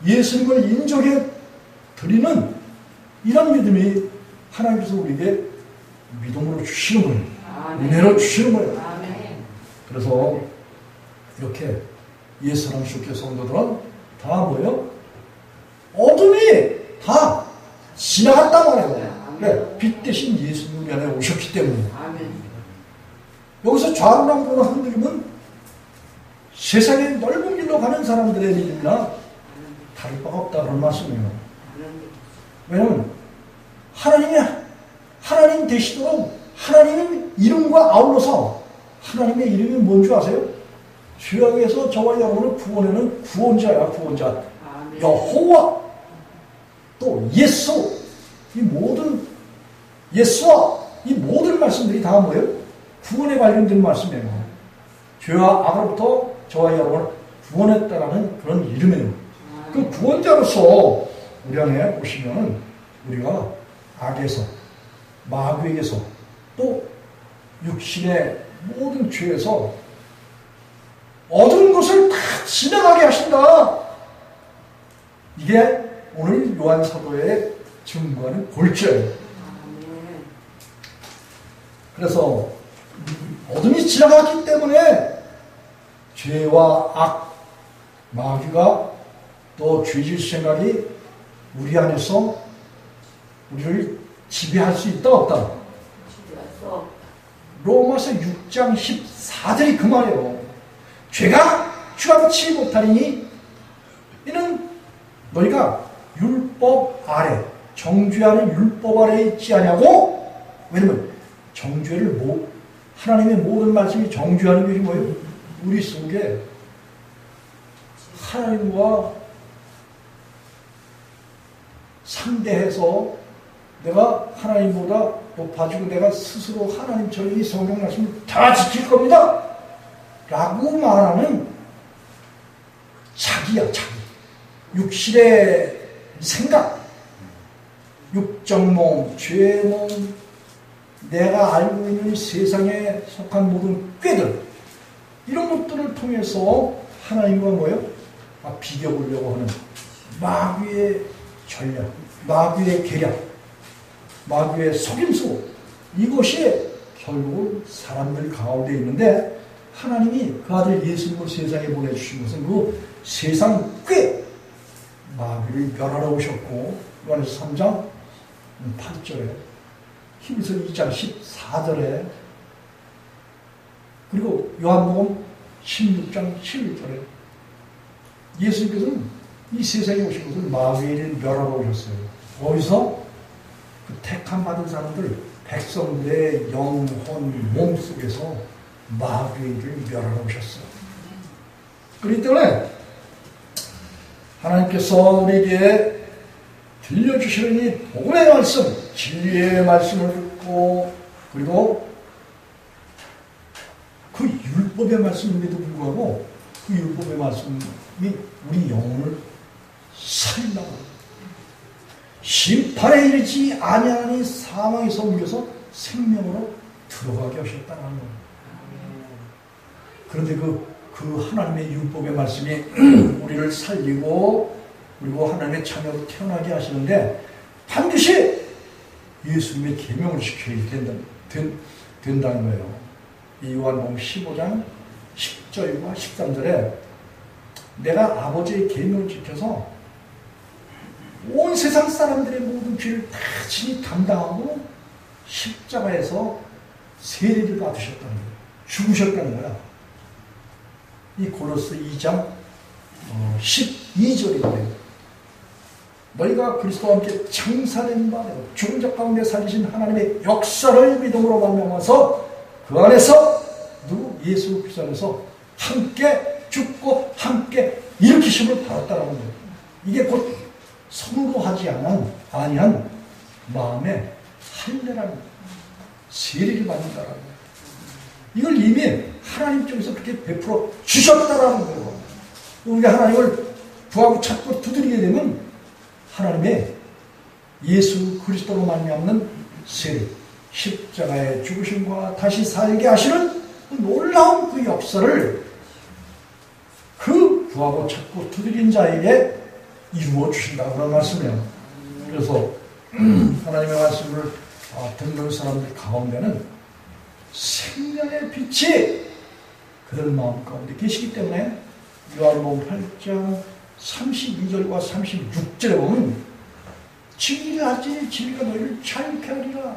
예수님을 인정해드리는 이런 믿음이 하나님께서 우리에게 믿음으로 주시는 거예요. 은혜로 주시는 거예요. 그래서 이렇게 예수님 주께 성도들은 다 뭐예요? 어둠이 다 지나갔단 말이에요. 네, 빛 대신 예수님 우리 안에 오셨기 때문에. 여기서 좌우남보나 흔들리면 세상의 넓은 길로 가는 사람들의 믿음이나 다를 바가 없다 그런 말씀이에요. 하나님. 왜냐면 하나님 되시도록 하나님의 이름과 아울러서 하나님의 이름이 뭔지 아세요? 죄악에서 저와 여러분을 구원하는 구원자야, 구원자. 아멘. 여호와, 또 예수, 이 모든 예수와 이 모든 말씀들이 다 뭐예요? 구원에 관련된 말씀이에요. 죄와 악으로부터 저와 여러분을 구원했다라는 그런 이름이에요. 그 구원자로서 우리 안에 오시면 우리가 악에서, 마귀에게서, 또 육신의 모든 죄에서 얻은 것을 다 지나가게 하신다. 이게 오늘 요한 사도의 증거하는 골자예요. 아멘. 그래서 어둠이 지나갔기 때문에 죄와 악, 마귀가 또 죄질 생각이 우리 안에서 우리를 지배할 수 있다 없다. 지배할 수 없다. 로마서 6장 14절이 그 말이에요. 죄가 주관치 못하리니 이는 너희가 율법 아래, 정죄하는 율법 아래에 있지 아니하고. 왜냐면 정죄를 하나님의 모든 말씀이 정죄하는 것이 뭐예요? 우리 속에 하나님과 상대해서 내가 하나님보다 높아지고 내가 스스로 하나님처럼 이 성경 말씀을 다 지킬 겁니다 라고 말하는 자기야, 자기. 육신의 생각, 육정몽, 죄몽, 내가 알고 있는 세상에 속한 모든 꾀들, 이런 것들을 통해서 하나님과 뭐예요? 비교보려고 하는 마귀의 전략, 마귀의 계략, 마귀의 속임수, 이것이 결국은 사람들 가운데 있는데 하나님이 그 아들 예수님을 세상에 보내주신 것은 그 세상 꾀, 마귀를 멸하러 오셨고, 요한에서 3장 8절에, 히브리서 2장 14절에, 그리고 요한복음 16장 11절에 예수님께서는 이 세상에 오신 것을 마귀를 멸하러 오셨어요. 어디서? 그 택함 받은 사람들, 백성들의 영혼, 몸 속에서 마귀를 멸하러 오셨어요. 그렇기 때문에 하나님께서 우리에게 들려주시는 이 복음의 말씀, 진리의 말씀을 듣고, 그리고 그 율법의 말씀임에도 불구하고 그 율법의 말씀이 우리 영혼을 살린다고. 심판에 이르지 아니하니 사망에서 옮겨서 생명으로 들어가게 하셨다는 거예요. 그런데 그 하나님의 율법의 말씀이 우리를 살리고 그리고 하나님의 자녀로 태어나게 하시는데 반드시 예수님의 계명을 지켜야 된다는 거예요. 이 요한복음 15장 10절과 13절에 내가 아버지의 계명을 지켜서 온 세상 사람들의 모든 죄를 다 친히 담당하고 십자가에서 세례를 받으셨다는 거예요. 죽으셨다는 거야. 이 고로스 2장 12절인데 너희가 그리스도와 함께 창사된 바 되고 죽은 자 가운데 살리신 하나님의 역사를 믿음으로 말미암아서 그 안에서 예수 그리스도 안에서 함께 죽고 함께 일으키심을 받았다는 거예요. 이게 곧 성도하지 아니한 마음에 할례라는 세례를 받는다라는 거예요. 이걸 이미 하나님 쪽에서 그렇게 베풀어 주셨다라는 거예요. 우리가 하나님을 구하고 찾고 두드리게 되면 하나님의 예수 그리스도로 말미암는 세례, 십자가의 죽으심과 다시 살게 하시는 그 놀라운 그 역사를 그 구하고 찾고 두드린 자에게 이루어 주신다 그런 말씀이에요. 그래서 하나님의 말씀을 듣는 사람들 가운데는 생명의 빛이 그들 마음 가운데 계시기 때문에 요한복음 8장 32절과 36절에 보면 진리를 알지 진리가 너희를 자유케 하리라.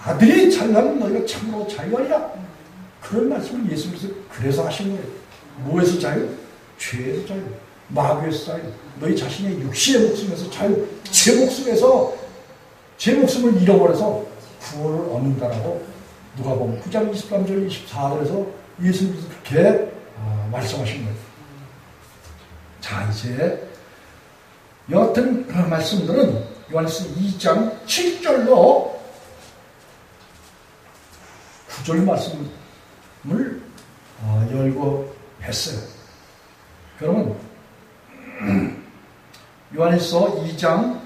아들이 자유하면 너희가 참으로 자유하리라. 그런 말씀을 예수님께서 그래서 하신 거예요. 뭐에서 자유? 죄에서 자유. 마귀의 살, 너희 자신의 육신의 목숨에서 제 목숨을 잃어버려서 구원을 얻는다라고 누가복음 9장 23절 24절에서 예수님께서 그렇게 말씀하신 거예요. 자, 이제 여하튼 그런 말씀들은 요한일서 2장 7절로 9절 말씀을 열고 했어요. 그러면 요한일서 2장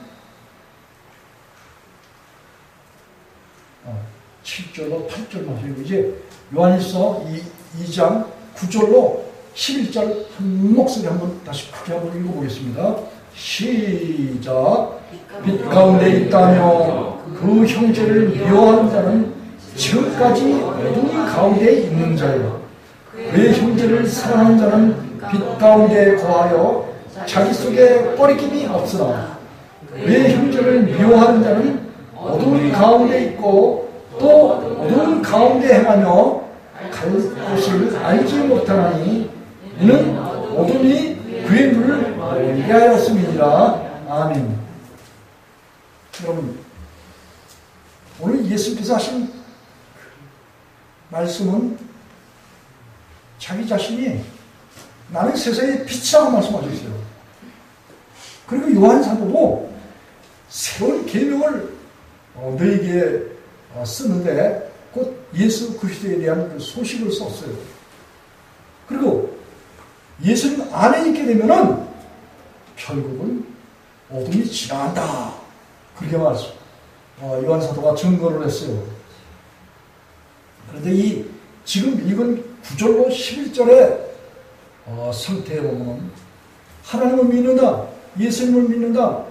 7절로 8절 말씀이고 이제 요한일서 2장 9절로 11절 한 목소리 한번 다시 크게 한번 읽어보겠습니다. 시작. 빛 가운데 있다며 그 형제를 미워하는 자는 지금까지 어둠 가운데 있는 자요. 그의 형제를 사랑하는 자는 빛 가운데 거하여 자기 속에 꺼리낌이 없으나 그의 형제를 미워하는 자는 어둠 가운데 있고 또 어둠 가운데 행하며 갈 곳을 알지 못하나니 이는 어둠이 그의 눈을 멀게 하였음이니라. 아멘. 여러분, 오늘 예수께서 하신 말씀은 자기 자신이 나는 세상의 빛이라고 말씀하셨어요. 그리고 요한 사도도 새로운 계명을 너에게 쓰는데 곧 예수 그리스도에 대한 그 소식을 썼어요. 그리고 예수님 안에 있게 되면은 결국은 어둠이 지나간다. 그렇게 말씀. 요한 사도가 증거를 했어요. 그런데 이 지금 읽은 9절로 11절의 상태에 보면 하나님을 믿는다, 예수님을 믿는다,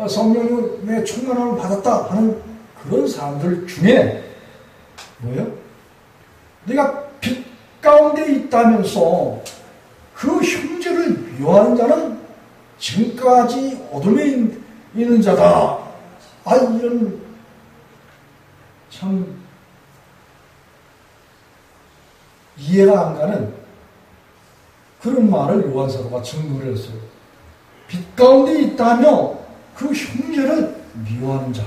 성령의 충만함을 받았다 하는 그런 사람들 중에 뭐예요? 내가 빛 가운데 있다면서 그 형제를 미워하는 자는 지금까지 어둠에 있는 자다. 이런 참 이해가 안 가는 그런 말을 요한 사도가 증거를 했어요. 빛 가운데 있다며 그 형제를 미워하는 자.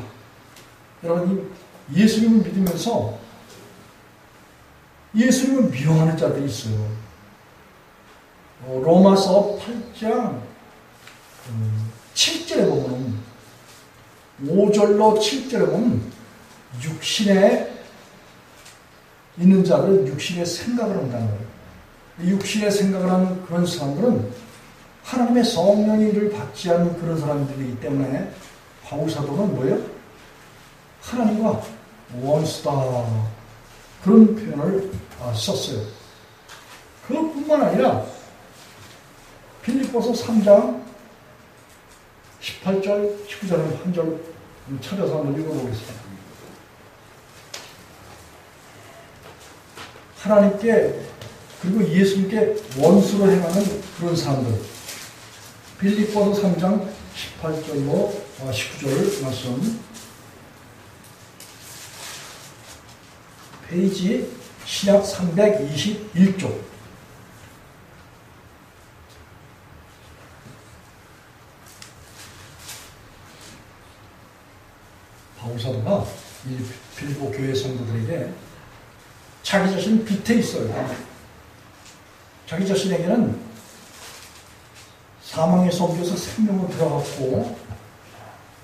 여러분, 예수님을 믿으면서 예수님을 미워하는 자들이 있어요. 로마서 8장 7절에 보면 5절로 7절에 보면 육신에 있는 자를 육신의 생각을 한다는 거예요. 육신의 생각을 하는 그런 사람들은 하나님의 성령의 일을 받지 않는 그런 사람들이기 때문에 바울 사도는 뭐예요? 하나님과 원수다. 그런 표현을 썼어요. 그것뿐만 아니라 빌립보서 3장 18절, 19절은 한 절 찾아서 한번 읽어보겠습니다. 하나님께 그리고 예수님께 원수로 행하는 그런 사람들. 빌립보서 3장 18절로 19절 말씀. 페이지 신약 321쪽. 바울 사도가 이 빌립보 교회 성도들에게 자기 자신 빛에 있어요. 자기 자신에게는 사망에서 옮겨서 생명으로 들어갔고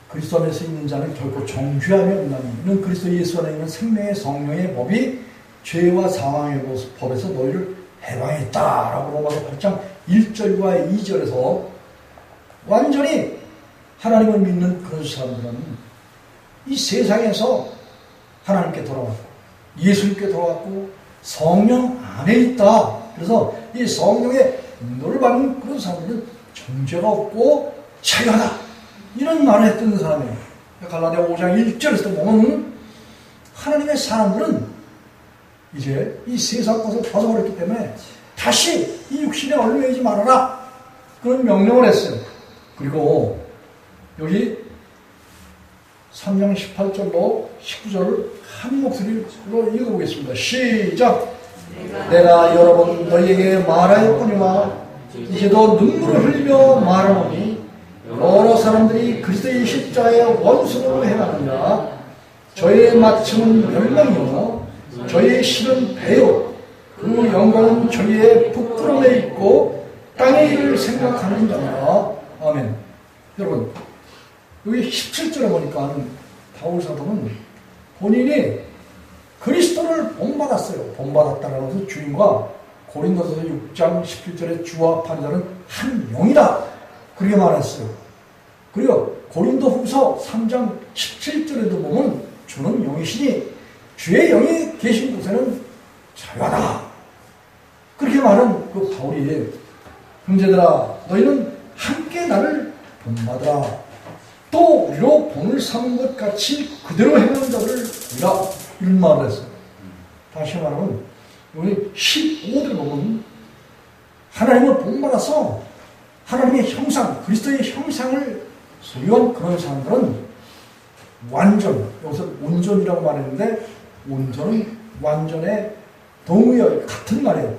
그리스도 안에서 있는 자는 결코 정죄함이 없나니 이는 그리스도 예수 안에 있는 생명의 성령의 법이 죄와 사망의 법에서 너희를 해방했다라고 로마서 8장 1절과 2절에서 완전히 하나님을 믿는 그런 사람들은 이 세상에서 하나님께 돌아왔고 예수님께 돌아왔고 성령 안에 있다. 그래서 이 성령의 인도를 받는 그런 사람들은 정죄가 없고 자유하다. 이런 말을 했던 사람이에요. 갈라디아 5장 1절에서 보면 하나님의 사람들은 이제 이 세상 것을 벗어버렸기 때문에 다시 이 육신에 얽매이지 말아라. 그런 명령을 했어요. 그리고 여기 3장 18절로 19절을 한 목소리로 읽어보겠습니다. 시작! 내가 여러 번 너희에게 말하였거니와 이제도 눈물을 흘리며 말하노니 여러 사람들이 그리스도의 십자가의 원수로 행하느냐. 저의 마침은 멸망이요 저의 실은 배요 그 영광은 저희의 부끄러움에 있고 땅의 일을 생각하는 자라. 아멘. 여러분, 여기 17절에 보니까 바울 사도는 본인이 그리스도를 본받았어요. 본받았다라고 해서 주인과 고린도서서 6장 17절에 주와 판자는 한 영이다, 그렇게 말했어요. 그리고 고린도 후서 3장 17절에도 보면 주는 영이시니 주의 영이 계신 곳에는 자유하다, 그렇게 말한 그 바울이, 형제들아 너희는 함께 나를 본받으라. 또 우리로 본을 삼은 것 같이 그대로 행하는 자를 우리가, 이런 말을 했어요. 다시 말하면 여기 15절 보면 하나님을 본받아서 하나님의 형상, 그리스도의 형상을 소유한 그런 사람들은 완전, 여기서 온전이라고 말했는데 온전은 완전의 동의어 같은 말이에요.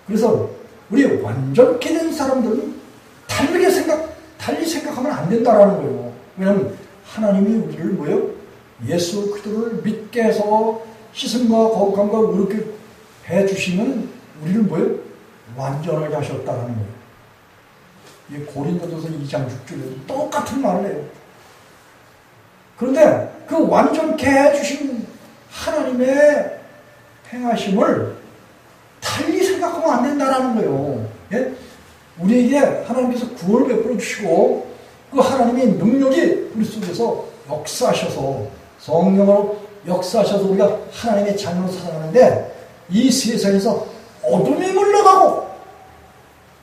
그래서 우리 완전케 된 사람들은 달리 생각하면 안 된다라는 거예요. 왜냐하면 하나님이 우리를 뭐예요? 예수 그리스도를 믿게 해서 희생과 거룩함과 의롭게 해주시면 우리를 뭐예요? 완전하게 하셨다라는 거예요. 이 고린도전서 2장 6절에 똑같은 말을 해요. 그런데 그 완전케 해주신 하나님의 행하심을 달리 생각하면 안 된다라는 거예요. 예? 우리에게 하나님께서 구원을 베풀어 주시고 그 하나님의 능력이 우리 속에서 역사하셔서 성령으로 역사하셔서 우리가 하나님의 자녀로 살아가는데 이 세상에서 어둠이 물러가고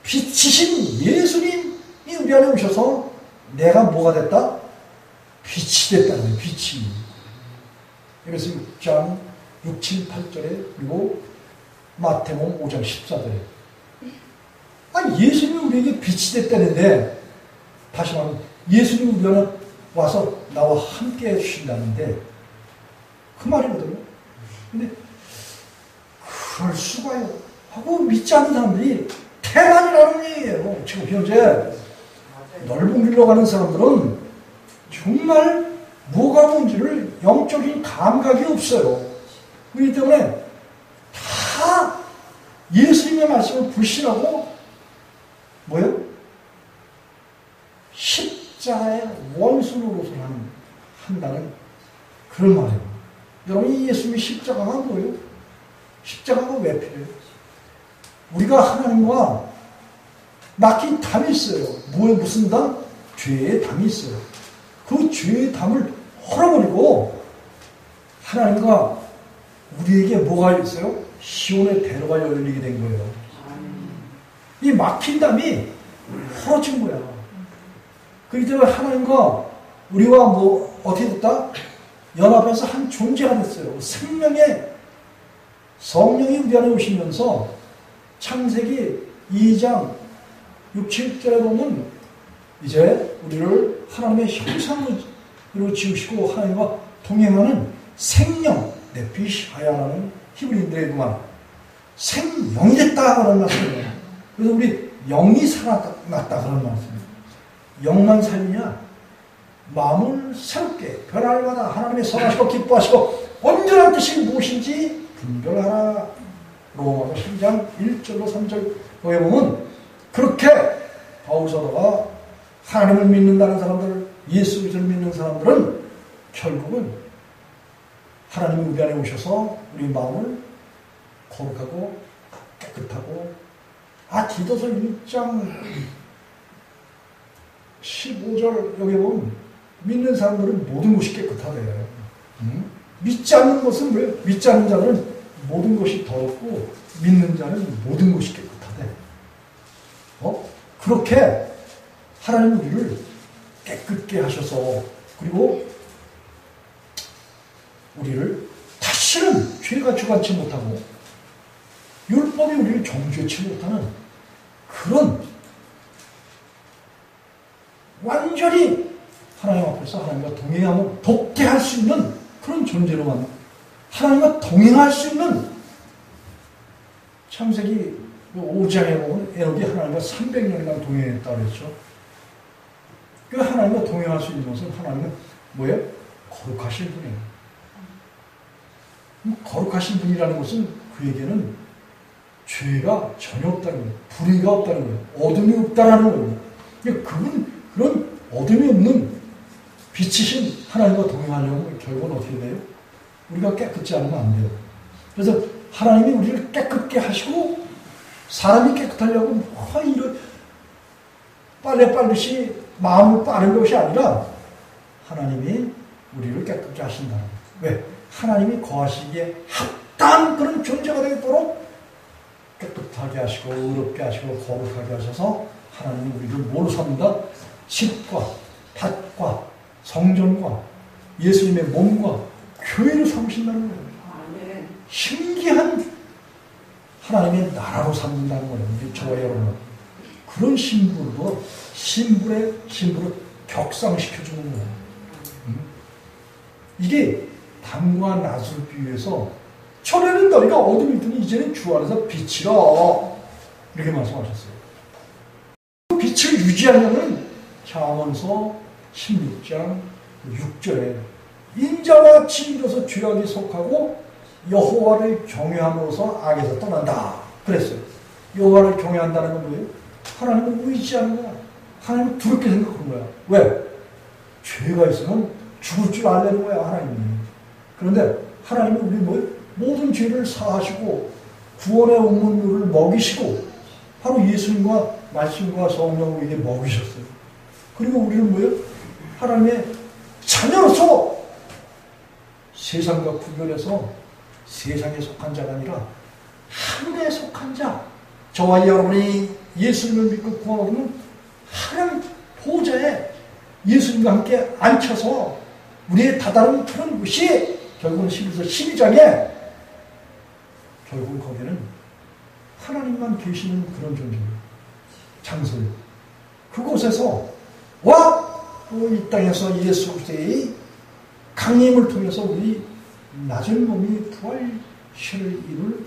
빛이신 예수님이 우리 안에 오셔서 내가 뭐가 됐다? 빛이 됐다는 거예요. 빛이. 그래서 6장 6, 7, 8절에 그리고 마태복음 5장 14절에 아니 예수님이 우리에게 빛이 됐다는데, 다시 말하면 예수님이 우리 안에 와서 나와 함께 해주신다는데 그 말이거든요. 근데 그럴 수가요 하고 믿지 않는 사람들이 태반이라는 얘기예요. 지금 현재 넓은 길로 가는 사람들은 정말 뭐가 뭔지를 영적인 감각이 없어요. 그렇기 때문에 다 예수님의 말씀을 불신하고 뭐예요? 십자가의 원수 노릇을 한다는 그런 말이에요. 여러분, 이 예수님의 십자가가 뭐예요? 십자가가 왜 필요해요? 우리가 하나님과 맡긴 담이 있어요. 무슨 담? 죄의 담이 있어요. 그 죄의 담을 헐어버리고 하나님과 우리에게 뭐가 있어요? 시온의 대로가 열리게 된 거예요. 이 막힌 담이 헐어진 거야. 그렇기 때문에 하나님과 우리와 어떻게 됐다? 연합해서 한 존재가 됐어요. 생명의 성령이 우리 안에 오시면서 창세기 2장 6, 7절에 보면 이제 우리를 하나님의 형상으로 지으시고 하나님과 동행하는 생명, 네피시하야라는 히브리인들의 그 말, 생명이 됐다 그런 말씀이에요. 그래서 우리 영이 살아났다 그런 말씀이에요. 영만 살리냐? 마음을 새롭게 변화마다 하나님의 선하시고 기뻐하시고 온전한 뜻이 무엇인지 분별하라. 로마서 10장 1절로 3절 거기에 보면 그렇게 바울 사도가 하나님을 믿는다는 사람들, 예수 그리스도를 믿는 사람들은 결국은 하나님이 우리 안에 오셔서 우리 마음을 거룩하고 깨끗하고, 디도서 1장 15절 여기 보면 믿는 사람들은 모든 것이 깨끗하대요. 믿지 않는 것은 왜? 믿지 않는 자들은 모든 것이 더럽고 믿는 자는 모든 것이 깨끗하대. 그렇게 하나님 우리를 깨끗게 하셔서, 그리고 우리를 다시는 죄가 주관치 못하고 율법이 우리를 정죄치 못하는 그런 완전히 하나님 앞에서 하나님과 동행하면 독대할 수 있는 그런 존재로만 하나님과 동행할 수 있는, 창세기 5장에 보면 에녹이 하나님과 300년간 동행했다고 그랬죠. 그 하나님과 동행할 수 있는 것은 하나님은 뭐예요? 거룩하신 분이에요. 거룩하신 분이라는 것은 그에게는 죄가 전혀 없다는 거예요. 불의가 없다는 거예요. 어둠이 없다라는 거예요. 그분, 그런 어둠이 없는 빛이신 하나님과 동행하려면 결국은 어떻게 돼요? 우리가 깨끗지 않으면 안 돼요. 그래서 하나님이 우리를 깨끗게 하시고 사람이 깨끗하려고 이런 빨래빨듯이 마음을 빠른 것이 아니라 하나님이 우리를 깨끗게 하신다는 거예요. 왜? 하나님이 거하시기에 합당한 그런 존재가 되도록 깨끗하게 하시고 의롭게 하시고 거룩하게 하셔서 하나님이 우리를 뭐로 삼는다? 집과 밭과 성전과 예수님의 몸과 교회를 삼으신다는 거예요. 아멘. 신기한 하나님의 나라로 삼는다는 거예요. 저와 여러분 그런 신부로 신부로 격상시켜주는 거예요. 이게 밤과 낮을 비유해서 전에는 너희가 어둠이 있더니 이제는 주 안에서 빛이라 이렇게 말씀하셨어요. 그 빛을 유지하려면 잠언서 16장 6절에 인자와 친이로서 죄악에 속하고 여호와를 경외함으로써 악에서 떠난다 그랬어요. 여호와를 경외한다는 건 뭐예요? 하나님을 의지하는 거야. 하나님을 두렵게 생각하는 거야. 왜? 죄가 있으면 죽을 줄 알려는 거야 하나님이. 그런데 하나님은 우리 뭐예요? 모든 죄를 사하시고 구원의 온문물을 먹이시고 바로 예수님과 말씀과 성령을 우리에게 먹이셨어요. 그리고 우리는 뭐예요? 하나님의 자녀로서 세상과 구별해서 세상에 속한 자가 아니라 하늘에 속한 자. 저와 여러분이 예수님을 믿고 구원하면 하나님 보좌에 예수님과 함께 앉혀서 우리의 다다른 그런 것이 결국은 11서 12장에 결국 거기는 하나님만 계시는 그런 존재예요. 장소예요. 그곳에서 또 이 땅에서 예수 그리스도의 강림을 통해서 우리 낮은 몸이 부활시를 이룰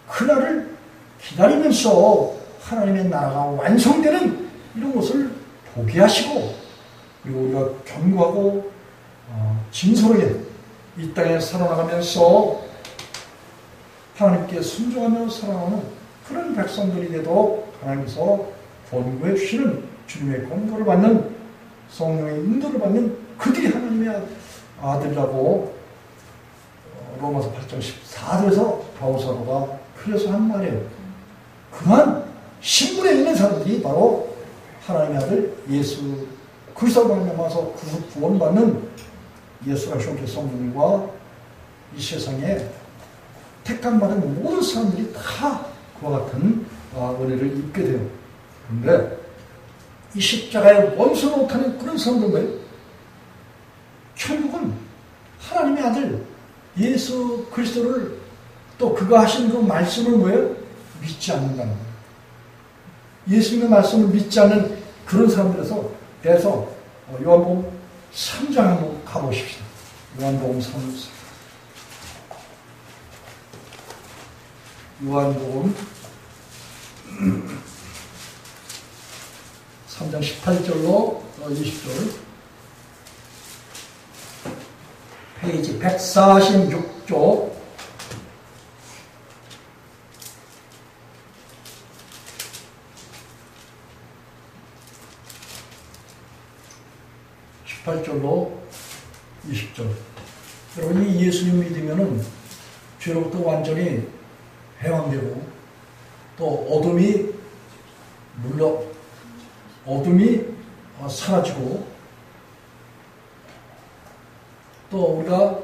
그날을 기다리면서 하나님의 나라가 완성되는 이런 것을 보게 하시고 그리고 우리가 견고하고 진솔하게 이 땅에 살아나가면서 하나님께 순종하며 살아가는 그런 백성들이 되도록 하나님께서 권고해 주시는 주님의 권고를 받는 성령의 인도를 받는 그들이 하나님의 아들이라고 로마서 8장 14절에서 바울 사도가 그래서 한 말이에요. 그러한 신분에 있는 사람들이 바로 하나님의 아들 예수 그리스도로 말미암아서 구원받는 예수가 주신 성령과 이 세상에 택함받은 모든 사람들이 다 그와 같은 은혜를 입게 돼요. 그런데 이 십자가에 원수를 못하는 그런 사람들은 뭐예요? 결국은 하나님의 아들 예수 그리스도를 또 그가 하신 그 말씀을 뭐예요? 믿지 않는다는 거예요. 예수님의 말씀을 믿지 않는 그런 사람들에서 대해서 요한복음 3장 한번 가보십시다. 요한복음 3장. 요한복음 3장 18절로 20절 페이지 146쪽 18절로 20절 여러분이 예수님 믿으면은 죄로부터 완전히 해방되고 또 어둠이 사라지고 또 우리가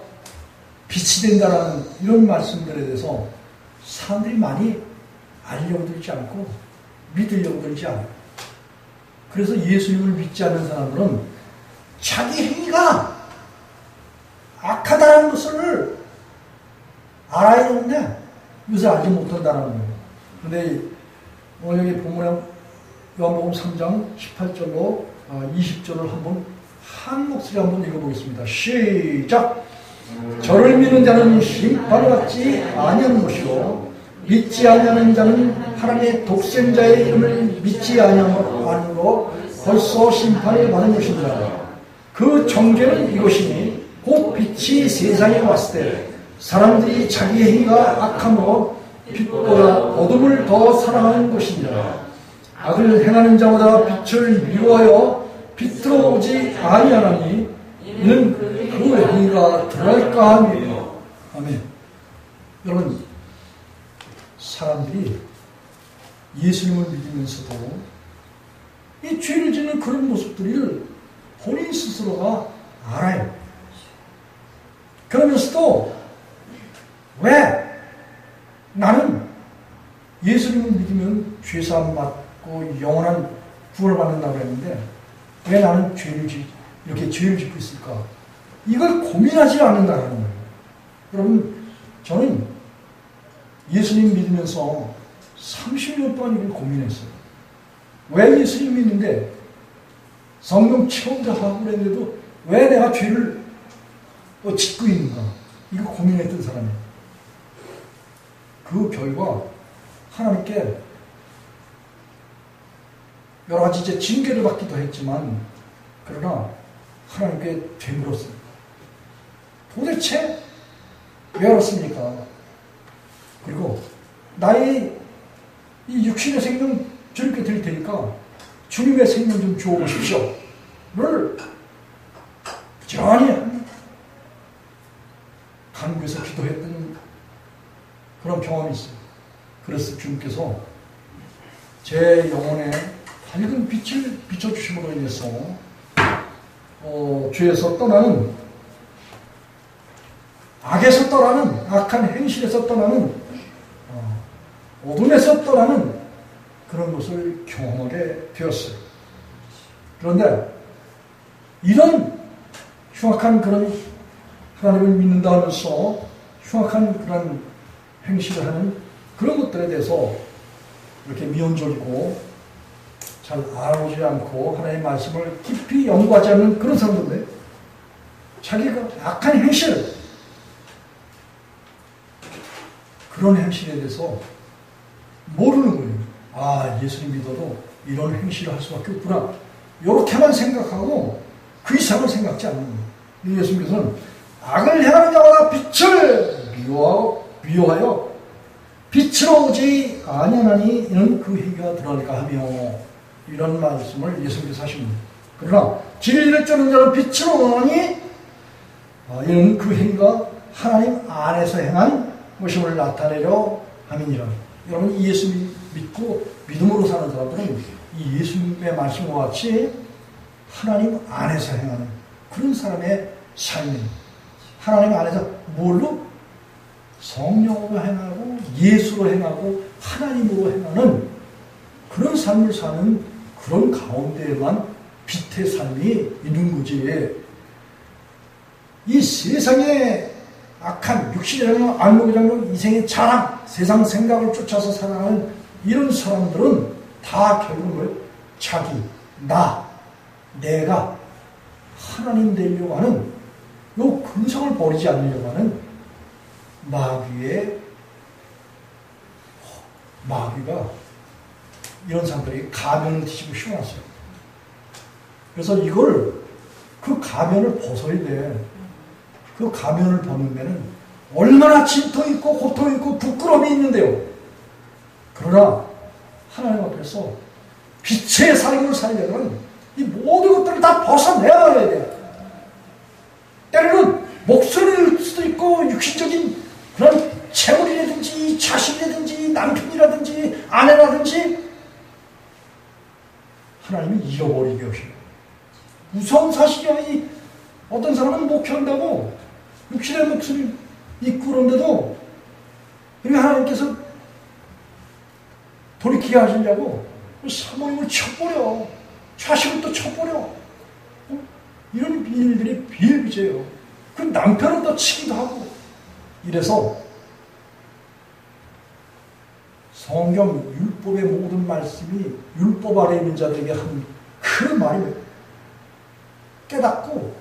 빛이 된다는 이런 말씀들에 대해서 사람들이 많이 알려고 들지 않고 믿으려고 들지 않아요. 그래서 예수님을 믿지 않는 사람들은 자기 행위가 악하다는 것을 알아야 되는데 이것을 알지 못한다는 거예요. 그런데 오늘 여기 본문에 요한복음 3장 18절로 20절을 한번 한 목소리 한번 읽어보겠습니다. 시작! 저를 믿는 자는 심판을 받지 아니하는 것이요 믿지 아니하는 자는 하나님의 독생자의 이름을 믿지 아니함으로 벌써 심판을 받은 것이니라. 그 정죄는 이것이니 곧 빛이 세상에 왔을 때 사람들이 자기 행위가 악함으로 빛보다 어둠을 더 사랑하는 것이니라. 악을 행하는 자마다 빛을 미워하여 빛으로 오지 아니하나니 이는 그 행위가 드러날까 하며. 아멘. 여러분, 사람들이 예수님을 믿으면서도 이 죄를 짓는 그런 모습들을 본인 스스로가 알아요. 그러면서도 왜 나는 예수님을 믿으면 죄사함 받고 영원한 구원을 받는다고 했는데 왜 나는 이렇게 죄를 짓고 있을까? 이걸 고민하지 않는다는 거예요. 여러분, 저는 예수님 믿으면서 30년 동안 이걸 고민했어요. 왜 예수님 믿는데 성령 체험도 하고 그랬는데도 왜 내가 죄를 짓고 있는가? 이거 고민했던 사람이에요. 그 결과 하나님께 여러 가지 이제 징계를 받기도 했지만 그러나 하나님께 되물었어요. 도대체 왜 그렇습니까? 그리고 나의 이 육신의 생명 주님께 드릴 테니까 주님의 생명 좀 주어보십시오. 를 부지런히 간구해서 기도했던 그런 경험이 있어요. 그래서 주님께서 제 영혼에 밝은 빛을 비춰주심으로 인해서 죄에서 떠나는, 악에서 떠나는, 악한 행실에서 떠나는, 어둠에서 떠나는 그런 것을 경험하게 되었어요. 그런데 이런 흉악한 그런 하나님을 믿는다 하면서 흉악한 그런 행실을 하는 그런 것들에 대해서 이렇게 미온적이고 잘 알아보지 않고 하나님의 말씀을 깊이 연구하지 않는 그런 사람들인데 자기가 악한 행실, 그런 행실에 대해서 모르는 거예요. 아, 예수님 믿어도 이런 행실을 할 수밖에 없구나. 이렇게만 생각하고 그 이상을 생각지 않는 거예요. 예수님께서는 악을 행하는 자마다 빛을 미워하여 빛으로 오지 아니하나니 이는 그 행위가 드러날까 하며, 이런 말씀을 예수님께서 하십니다. 그러나 진리를 쫓는 자는 빛으로 오나니 이는 그 행위가 하나님 안에서 행한 것임을 나타내려 함이니라. 여러분, 이 예수 믿고 믿음으로 사는 사람들은 이 예수님의 말씀과 같이 하나님 안에서 행하는 그런 사람의 삶입니다. 하나님 안에서 뭘로? 성령으로 행하고 예수로 행하고 하나님으로 행하는 그런 삶을 사는 그런 가운데에만 빛의 삶이 있는 거지. 이 세상에 악한 육신의 장력, 안목의 장력, 이생의 자랑, 세상 생각을 쫓아서 살아가는 이런 사람들은 다 결국은 자기, 내가 하나님 되려고 하는 요 근성을 버리지 않으려고 하는 마귀가 이런 사람들이 가면을 뒤집어 씌워놨어요. 그래서 그 가면을 벗어야 돼. 그 가면을 벗는 데는 얼마나 진통 있고 고통 있고 부끄러움이 있는데요. 그러나 하나님 앞에서 빛의 삶을 살려면 이 모든 것들을 다 벗어내야 돼. 때로는 목소리일 수도 있고 육신적인 그런 재물이라든지 자식이라든지 남편이라든지 아내라든지 하나님이 잃어버리게 하셔요. 무서운 사실이야. 어떤 사람은 목회한다고 육신의 목소리 있고 그런데도 하나님께서 돌이키게 하시냐고 사모님을 쳐버려, 자식을 또 쳐버려. 이런 일들이 비일비재해요. 그 남편은 또 치기도 하고. 이래서 성경 율법의 모든 말씀이 율법 아래 있는 자들에게 한 큰 말이에요. 깨닫고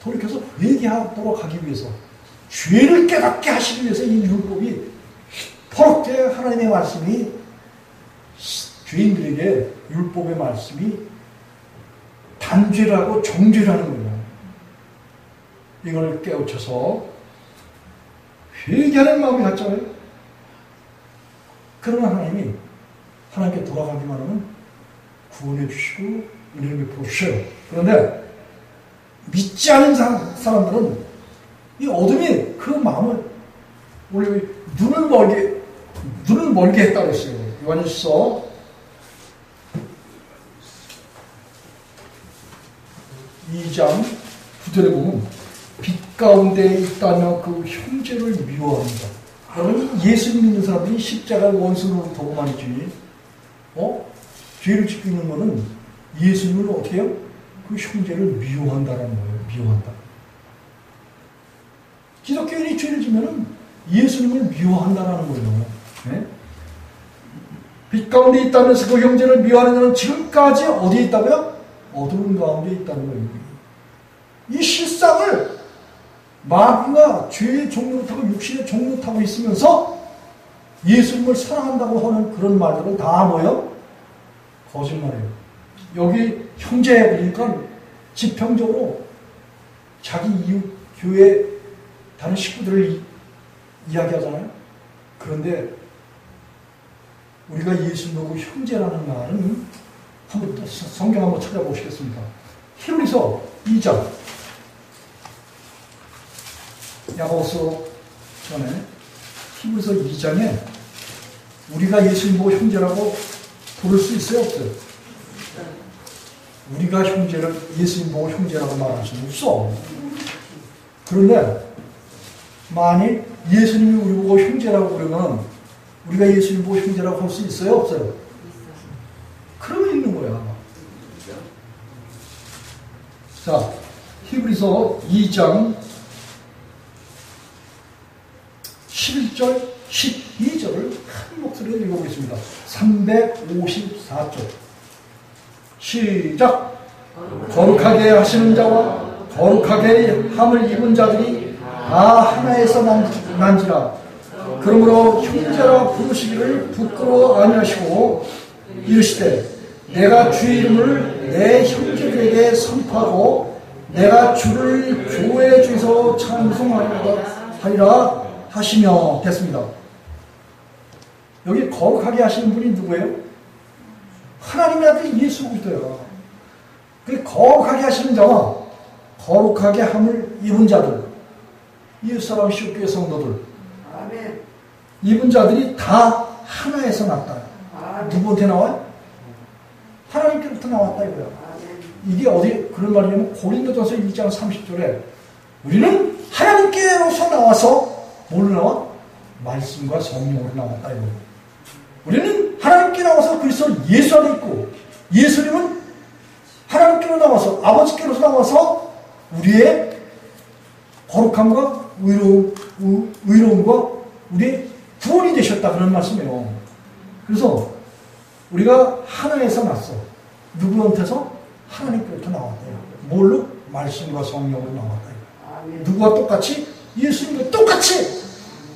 돌이켜서 회개하도록 하기 위해서, 죄를 깨닫게 하시기 위해서 이 율법이 포롭게 하나님의 말씀이 죄인들에게 율법의 말씀이 단죄라고 정죄라는 거예요. 이걸 깨우쳐서 회개하는 마음이 갖잖아요. 그러나 하나님이 하나님께 돌아가기만 하면 구원해 주시고 은혜를 베풀어 주셔요. 그런데 믿지 않은 사람들은 이 어둠이 그 마음을 우리 눈을 멀게 했다고 했어요. 요한일서 2장 9절에 보면 빛 가운데 있다며 그 형제를 미워합니다. 여러분 예수 믿는 사람들이 십자가를 원수로 더 많이지. 죄를 짓고 있는 거는 예수님을 어떻게 해요? 그 형제를 미워한다라는 거예요. 미워한다. 기독교인이 죄를 지면은 예수님을 미워한다라는 거예요. 네? 빛 가운데 있다면서 그 형제를 미워하는 자는 지금까지 어디에 있다고요? 어두운 가운데 있다는 거예요. 이 실상을 마귀가 죄의 종로를 타고 육신의 종로를 타고 있으면서 예수님을 사랑한다고 하는 그런 말들은 다 뭐예요? 거짓말이에요. 여기 형제 그러니까 지평적으로 자기 이웃 교회 다른 식구들을 이야기하잖아요. 그런데 우리가 예수 보고 형제라는 말은 한번 또 성경 한번 찾아보시겠습니다. 히브리서 2장 야고보서 전에 히브리서 2장에 우리가 예수님 보고 형제라고 부를 수 있어요? 없어요? 우리가 형제를 예수님 보고 형제라고 말할 수는 없어. 그런데 만일 예수님이 우리 보고 형제라고 그러면 우리가 예수님 보고 형제라고 할 수 있어요? 없어요? 그러면 있는 거야. 자, 히브리서 2장 11절, 12절을 큰 목소리로 읽어보겠습니다. 354쪽. 시작! 거룩하게 하시는 자와 거룩하게 함을 입은 자들이 다 하나에서 난지라. 그러므로 형제라 부르시기를 부끄러워 아니하시고 이르시되 내가 주의 이름을 내 형제들에게 선포하고 내가 주를 교회 중에서 찬송하리라 하시며 됐습니다. 여기 거룩하게 하시는 분이 누구예요? 하나님의 아들 예수 그리스도예요. 그 거룩하게 하시는 자와 거룩하게 함을 입은 자들, 예수사랑 시교회 성도들, 아멘. 입은 자들이 다 하나에서 났다. 누구한테 나와요? 하나님께로부터 나왔다 이거야. 이게 어디 그런 말이냐면 고린도전서 1장 30절에 우리는 하나님께로서 나와서 뭘로 나와? 말씀과 성령으로 나왔다 이거. 우리는 하나님께 나와서 그리스도 예수 안에 있고 예수님은 하나님께로 나와서 아버지께로서 나와서 우리의 거룩함과 의로움과 우리의 구원이 되셨다 그런 말씀이에요. 그래서 우리가 하나에서 났어. 누구한테서? 하나님께로부터 나왔대요. 뭘로? 말씀과 성령으로 나왔다. 누구와 똑같이? 예수님과 똑같이.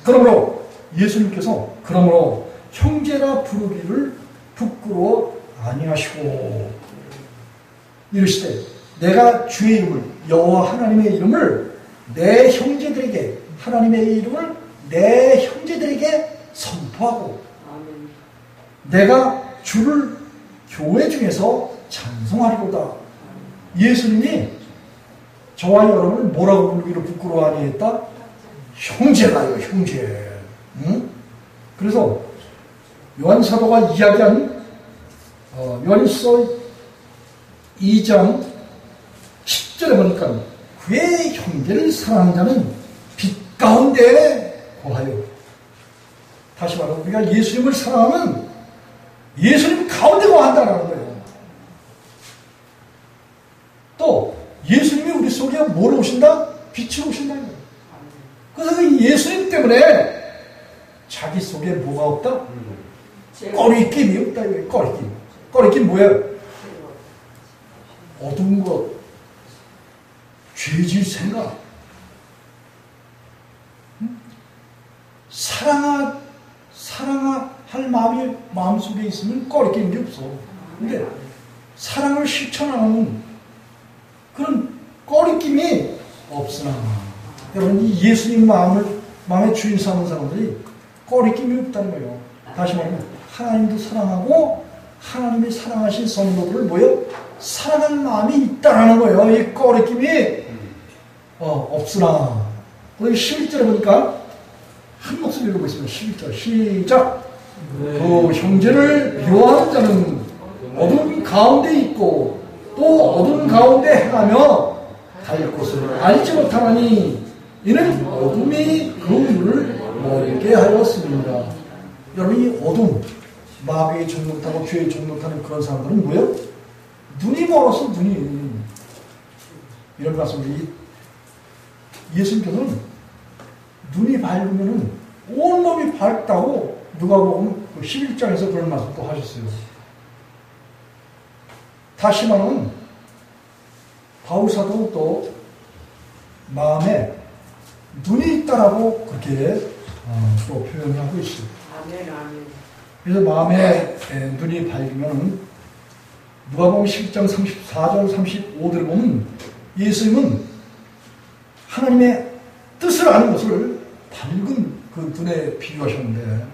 그러므로 예수님께서 그러므로 형제라 부르기를 부끄러워 아니하시고 이르시되 내가 주의 이름을 여호와 하나님의 이름을 내 형제들에게 하나님의 이름을 내 형제들에게 선포하고 내가 주를 교회 중에서 찬송하리로다. 예수님이 저와 여러분을 뭐라고 부르기를 부끄러워 아니했다? 형제가요, 형제. 응? 그래서 요한사도가 이야기한 요한일서 2장 10절에 보니까 그의 형제를 사랑하는 자는 빛 가운데 거하여. 다시 말하면 우리가 예수님을 사랑하면 예수님 가운데 거한다는 거예요. 또 예수님이 우리 속에 뭐로 오신다? 빛으로 오신다는 거예요. 그래서 그 예수님 때문에 자기 속에 뭐가 없다? 꺼리낌이 없다 이거예요. 꺼리낌. 꺼리낌 뭐예요? 어두운 것, 죄질 생각, 사랑할 마음이 마음속에 있으면 꺼리끼는 게 없어. 근데 사랑을 실천하는 그런 꺼리낌이 없으나 여러분 이 예수님 마음의 주인 삼은 사람들이 꺼리낌이 없다는 거예요. 다시 말하면 하나님도 사랑하고 하나님이 사랑하신 성도들을 뭐요? 사랑하는 마음이 있다는 거예요. 이 꺼리낌이 없으나 우리 11절에 보니까 한 목소리로 보겠습니다. 11절 시작. 그 형제를 미워하는 자는 어둠 가운데 있고 또 어둠 가운데 행하며 갈 곳을 알지 못하나니 이는 어둠이 그 눈을 멀게 하였습니다. 여러분 이 어둠, 마귀의 종노타고 죄의 종노타는 그런 사람들은 뭐예요? 눈이 멀어서 눈이 이런 말씀이 예수님께서는 눈이 밝으면은 온몸이 밝다고 누가복음 11장에서 그런 말씀도 하셨어요. 다시 말하면 바울사도는 또 마음에 눈이 있다라고 그렇게 또 표현을 하고 있어요. 아멘, 아멘. 그래서 마음에 눈이 밝으면 누가복음 11장 34절 35절을 보면 예수님은 하나님의 뜻을 아는 것을 밝은 그 눈에 비유하셨는데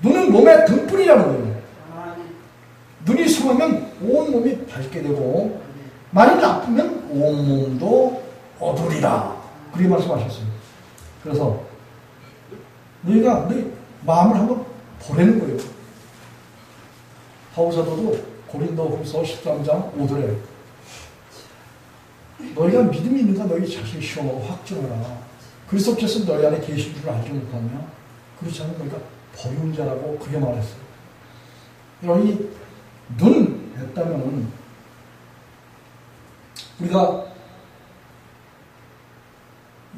눈은 몸의 등불이라는 거예요. 눈이 성하면 온몸이 밝게 되고 만일 나쁘면 온몸도 어두리라 그렇게 말씀하셨어요. 그래서 너희가 너희 마음을 한번 보라는 거예요. 바울사도도 고린도후서 13장 5절에 너희가 믿음이 있는가 너희 자신을 시험하고 확증하라. 그리스도께서 너희 안에 계신 줄 알지 못하냐? 그렇지 않으면 너희가 버리는 자라고 그렇게 말했어요. 여러분이 눈 했다면 우리가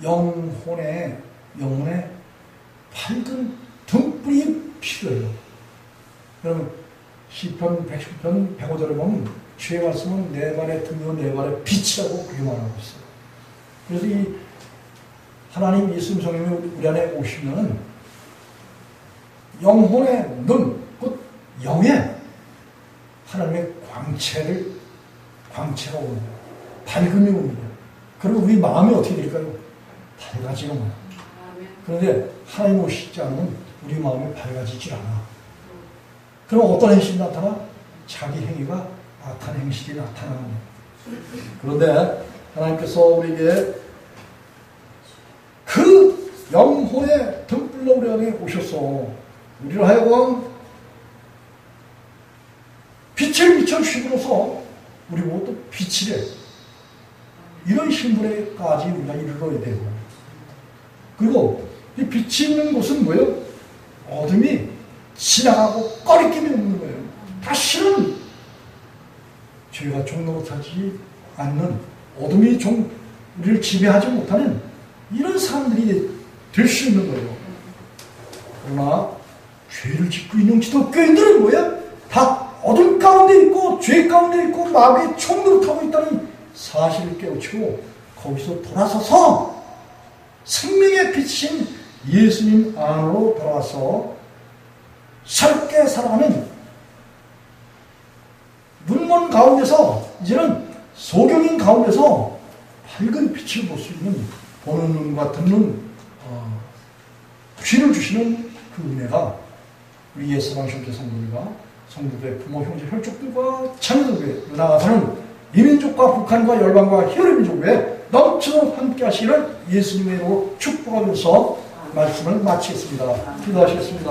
영혼에 밝은 등불이 필요해요. 여러분 시편 110편 105절에 보면 주의 말씀은 내 발의 등이요 내 발의 빛이라고 그렇게 말하고 있어요. 그래서 이 하나님 예수님 성령이 우리 안에 오시면 영혼의 눈, 곧 영에 하나님의 광채가 옵니다. 밝음이 옵니다. 그러면 우리 마음이 어떻게 될까요? 밝아지는 거예요. 그런데 하나님 오시지 않으면 우리 마음이 밝아지질 않아. 그럼 어떤 행실이 나타나? 자기 행위가 악한 행실이 나타나는 거예요. 그런데 하나님께서 우리에게 그 영혼의 등불로 우리 안에 오셔서 우리를 하여금 빛을 비춰주심으로써 우리 모두 빛이래. 이런 신분에까지 우리가 이르러야 되고 그리고 이 빛이 있는 곳은 뭐예요? 어둠이 지나가고 꺼리낌이 없는 거예요. 다시는 죄가 종노릇하지 않는 어둠이 우리를 지배하지 못하는 이런 사람들이 될 수 있는 거예요. 그러나 죄를 짓고 있는 기독교인들은 뭐야? 다 어둠 가운데 있고 죄 가운데 있고 마귀의 총노릇하고 있다는 사실을 깨우치고 거기서 돌아서서 생명의 빛인 예수님 안으로 돌아와서 새롭게 살아가는 눈먼 가운데서 이제는 소경인 가운데서 밝은 빛을 볼 수 있는 보는 눈과 듣는 귀를 주시는 그 은혜가 우리 예수방 형제 성도들과 성도들의 부모 형제 혈족들과 자녀들에게 나아가서는 이민족과 북한과 열방과 히어리 민족에 넘치도록 함께 하시기를 예수님의 이름으로 축복하면서 말씀을 마치겠습니다. 기도하시겠습니다.